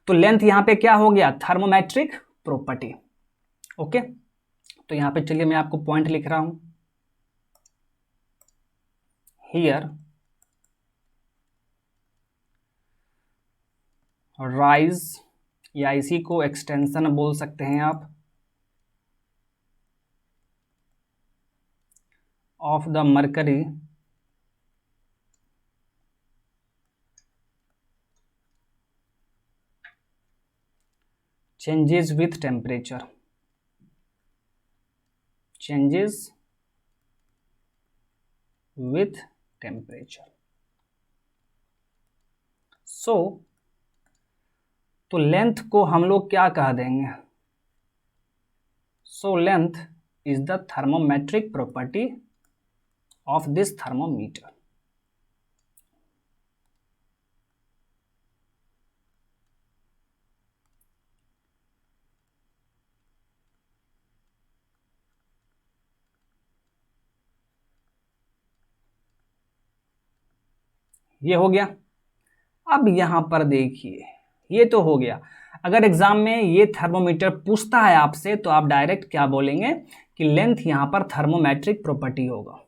तो लेंथ यहां पे क्या हो गया, थर्मोमेट्रिक प्रॉपर्टी। ओके, तो यहां पे चलिए मैं आपको पॉइंट लिख रहा हूं, हियर राइज, या इसी को एक्सटेंशन बोल सकते हैं आप, of the mercury changes with temperature. Changes with temperature. So, तो लेंथ को हम लोग क्या कह देंगे? So length is the thermometric property of this thermometer. ये हो गया। अब यहां पर देखिए, ये तो हो गया। अगर एग्जाम में ये थर्मोमीटर पूछता है आपसे तो आप डायरेक्ट क्या बोलेंगे कि लेंथ यहां पर थर्मोमेट्रिक प्रॉपर्टी होगा।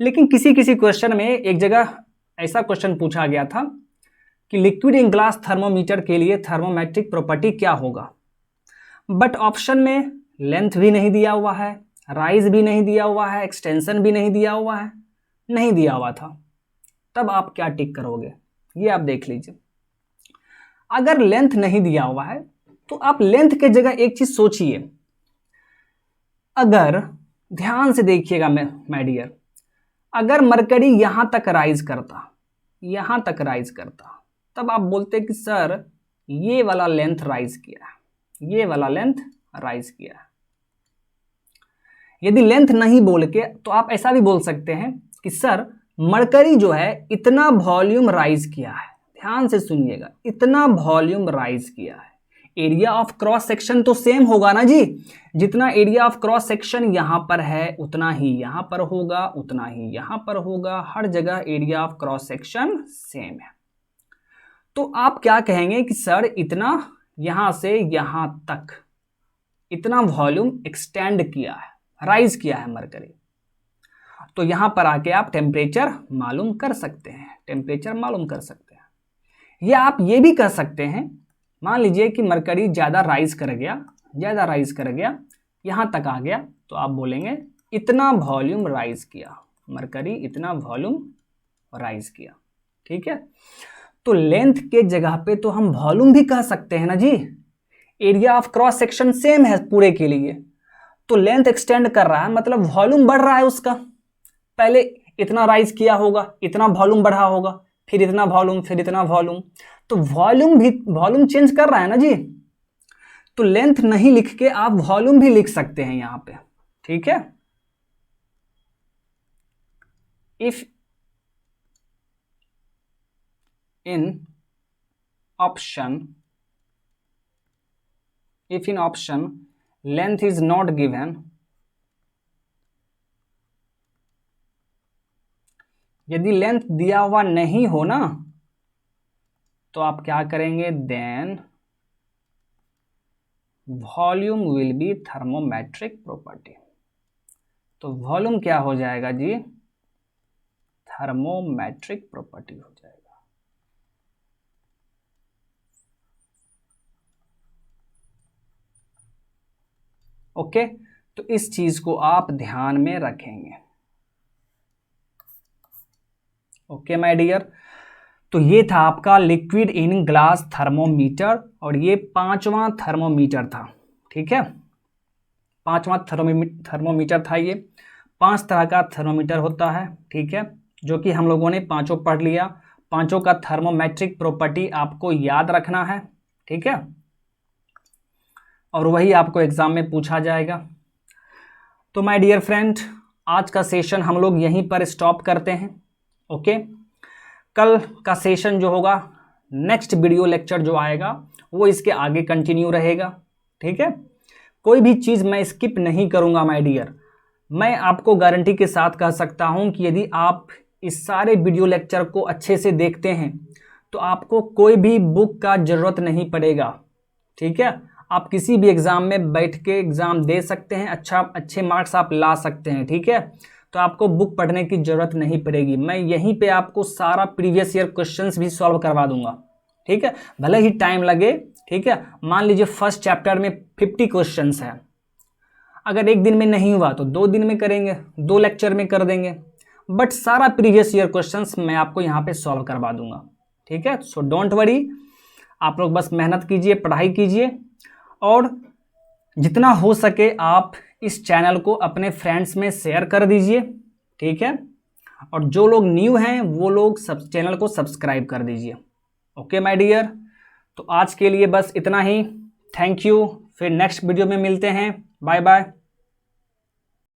लेकिन किसी किसी क्वेश्चन में एक जगह ऐसा क्वेश्चन पूछा गया था कि लिक्विड इन ग्लास थर्मोमीटर के लिए थर्मोमेट्रिक प्रॉपर्टी क्या होगा, बट ऑप्शन में लेंथ भी नहीं दिया हुआ है, राइज भी नहीं दिया हुआ है, एक्सटेंशन भी नहीं दिया हुआ है, नहीं दिया हुआ था। तब आप क्या टिक करोगे, ये आप देख लीजिए। अगर लेंथ नहीं दिया हुआ है तो आप लेंथ के जगह एक चीज सोचिए। अगर ध्यान से देखिएगा माय डियर, अगर मरकरी यहां तक राइज करता, यहां तक राइज करता, तब आप बोलते कि सर ये वाला लेंथ राइज किया है, ये वाला लेंथ राइज किया है। यदि लेंथ नहीं बोल के तो आप ऐसा भी बोल सकते हैं कि सर मरकरी जो है इतना वॉल्यूम राइज किया है। ध्यान से सुनिएगा, इतना वॉल्यूम राइज किया है। एरिया ऑफ क्रॉस सेक्शन तो सेम होगा ना जी, जितना एरिया ऑफ क्रॉस सेक्शन यहां पर है उतना ही यहां पर होगा, उतना ही यहां पर होगा। हर जगह area of cross section same है। तो आप क्या कहेंगे कि सर इतना यहां से यहां तक इतना वॉल्यूम एक्सटेंड किया है, राइज किया है मरकरी। तो यहां पर आके आप टेम्परेचर मालूम कर सकते हैं, टेम्परेचर मालूम कर सकते हैं। या आप ये भी कह सकते हैं, मान लीजिए कि मरकरी ज़्यादा राइज कर गया, ज़्यादा राइज कर गया, यहाँ तक आ गया, तो आप बोलेंगे इतना वॉल्यूम राइज किया, मरकरी इतना वॉल्यूम राइज किया। ठीक है, तो लेंथ के जगह पे तो हम वॉल्यूम भी कह सकते हैं ना जी। Area of cross section same है पूरे के लिए, तो लेंथ एक्सटेंड कर रहा है मतलब वॉल्यूम बढ़ रहा है उसका। पहले इतना राइज किया होगा, इतना वॉल्यूम बढ़ा होगा, फिर इतना वॉल्यूम, फिर इतना वॉल्यूम, तो वॉल्यूम भी वॉल्यूम चेंज कर रहा है ना जी। तो लेंथ नहीं लिख के आप वॉल्यूम भी लिख सकते हैं यहां पे। ठीक है, if in option length is not given, यदि लेंथ दिया हुआ नहीं हो ना तो आप क्या करेंगे, then volume will be thermometric property. तो वॉल्यूम क्या हो जाएगा जी, थर्मोमेट्रिक प्रॉपर्टी हो जाएगा। ओके, तो इस चीज को आप ध्यान में रखेंगे। ओके माय डियर, तो ये था आपका लिक्विड इन ग्लास थर्मोमीटर, और ये 5वां थर्मोमीटर था। ठीक है, 5वां थर्मोमीटर था ये। 5 तरह का थर्मोमीटर होता है। ठीक है, जो कि हम लोगों ने पांचों पढ़ लिया। पांचों का थर्मोमेट्रिक प्रॉपर्टी आपको याद रखना है। ठीक है, और वही आपको एग्जाम में पूछा जाएगा। तो माय डियर फ्रेंड, आज का सेशन हम लोग यहीं पर स्टॉप करते हैं। ओके, कल का सेशन जो होगा, नेक्स्ट वीडियो लेक्चर जो आएगा वो इसके आगे कंटिन्यू रहेगा। ठीक है, कोई भी चीज़ मैं स्किप नहीं करूंगा माय डियर। मैं आपको गारंटी के साथ कह सकता हूं कि यदि आप इस सारे वीडियो लेक्चर को अच्छे से देखते हैं तो आपको कोई भी बुक का ज़रूरत नहीं पड़ेगा। ठीक है, आप किसी भी एग्ज़ाम में बैठ के एग्ज़ाम दे सकते हैं, अच्छे मार्क्स आप ला सकते हैं। ठीक है, तो आपको बुक पढ़ने की ज़रूरत नहीं पड़ेगी। मैं यहीं पे आपको सारा प्रीवियस ईयर क्वेश्चंस भी सॉल्व करवा दूंगा। ठीक है, भले ही टाइम लगे। ठीक है, मान लीजिए फर्स्ट चैप्टर में 50 क्वेश्चंस है, अगर एक दिन में नहीं हुआ तो 2 दिन में करेंगे, 2 लेक्चर में कर देंगे, बट सारा प्रीवियस ईयर क्वेश्चंस मैं आपको यहाँ पे सॉल्व करवा दूंगा। ठीक है, सो डोंट वरी, आप लोग बस मेहनत कीजिए, पढ़ाई कीजिए, और जितना हो सके आप इस चैनल को अपने फ्रेंड्स में शेयर कर दीजिए। ठीक है, और जो लोग न्यू हैं वो लोग सब चैनल को सब्सक्राइब कर दीजिए। ओके माय डियर, तो आज के लिए बस इतना ही। थैंक यू, फिर नेक्स्ट वीडियो में मिलते हैं। Bye bye.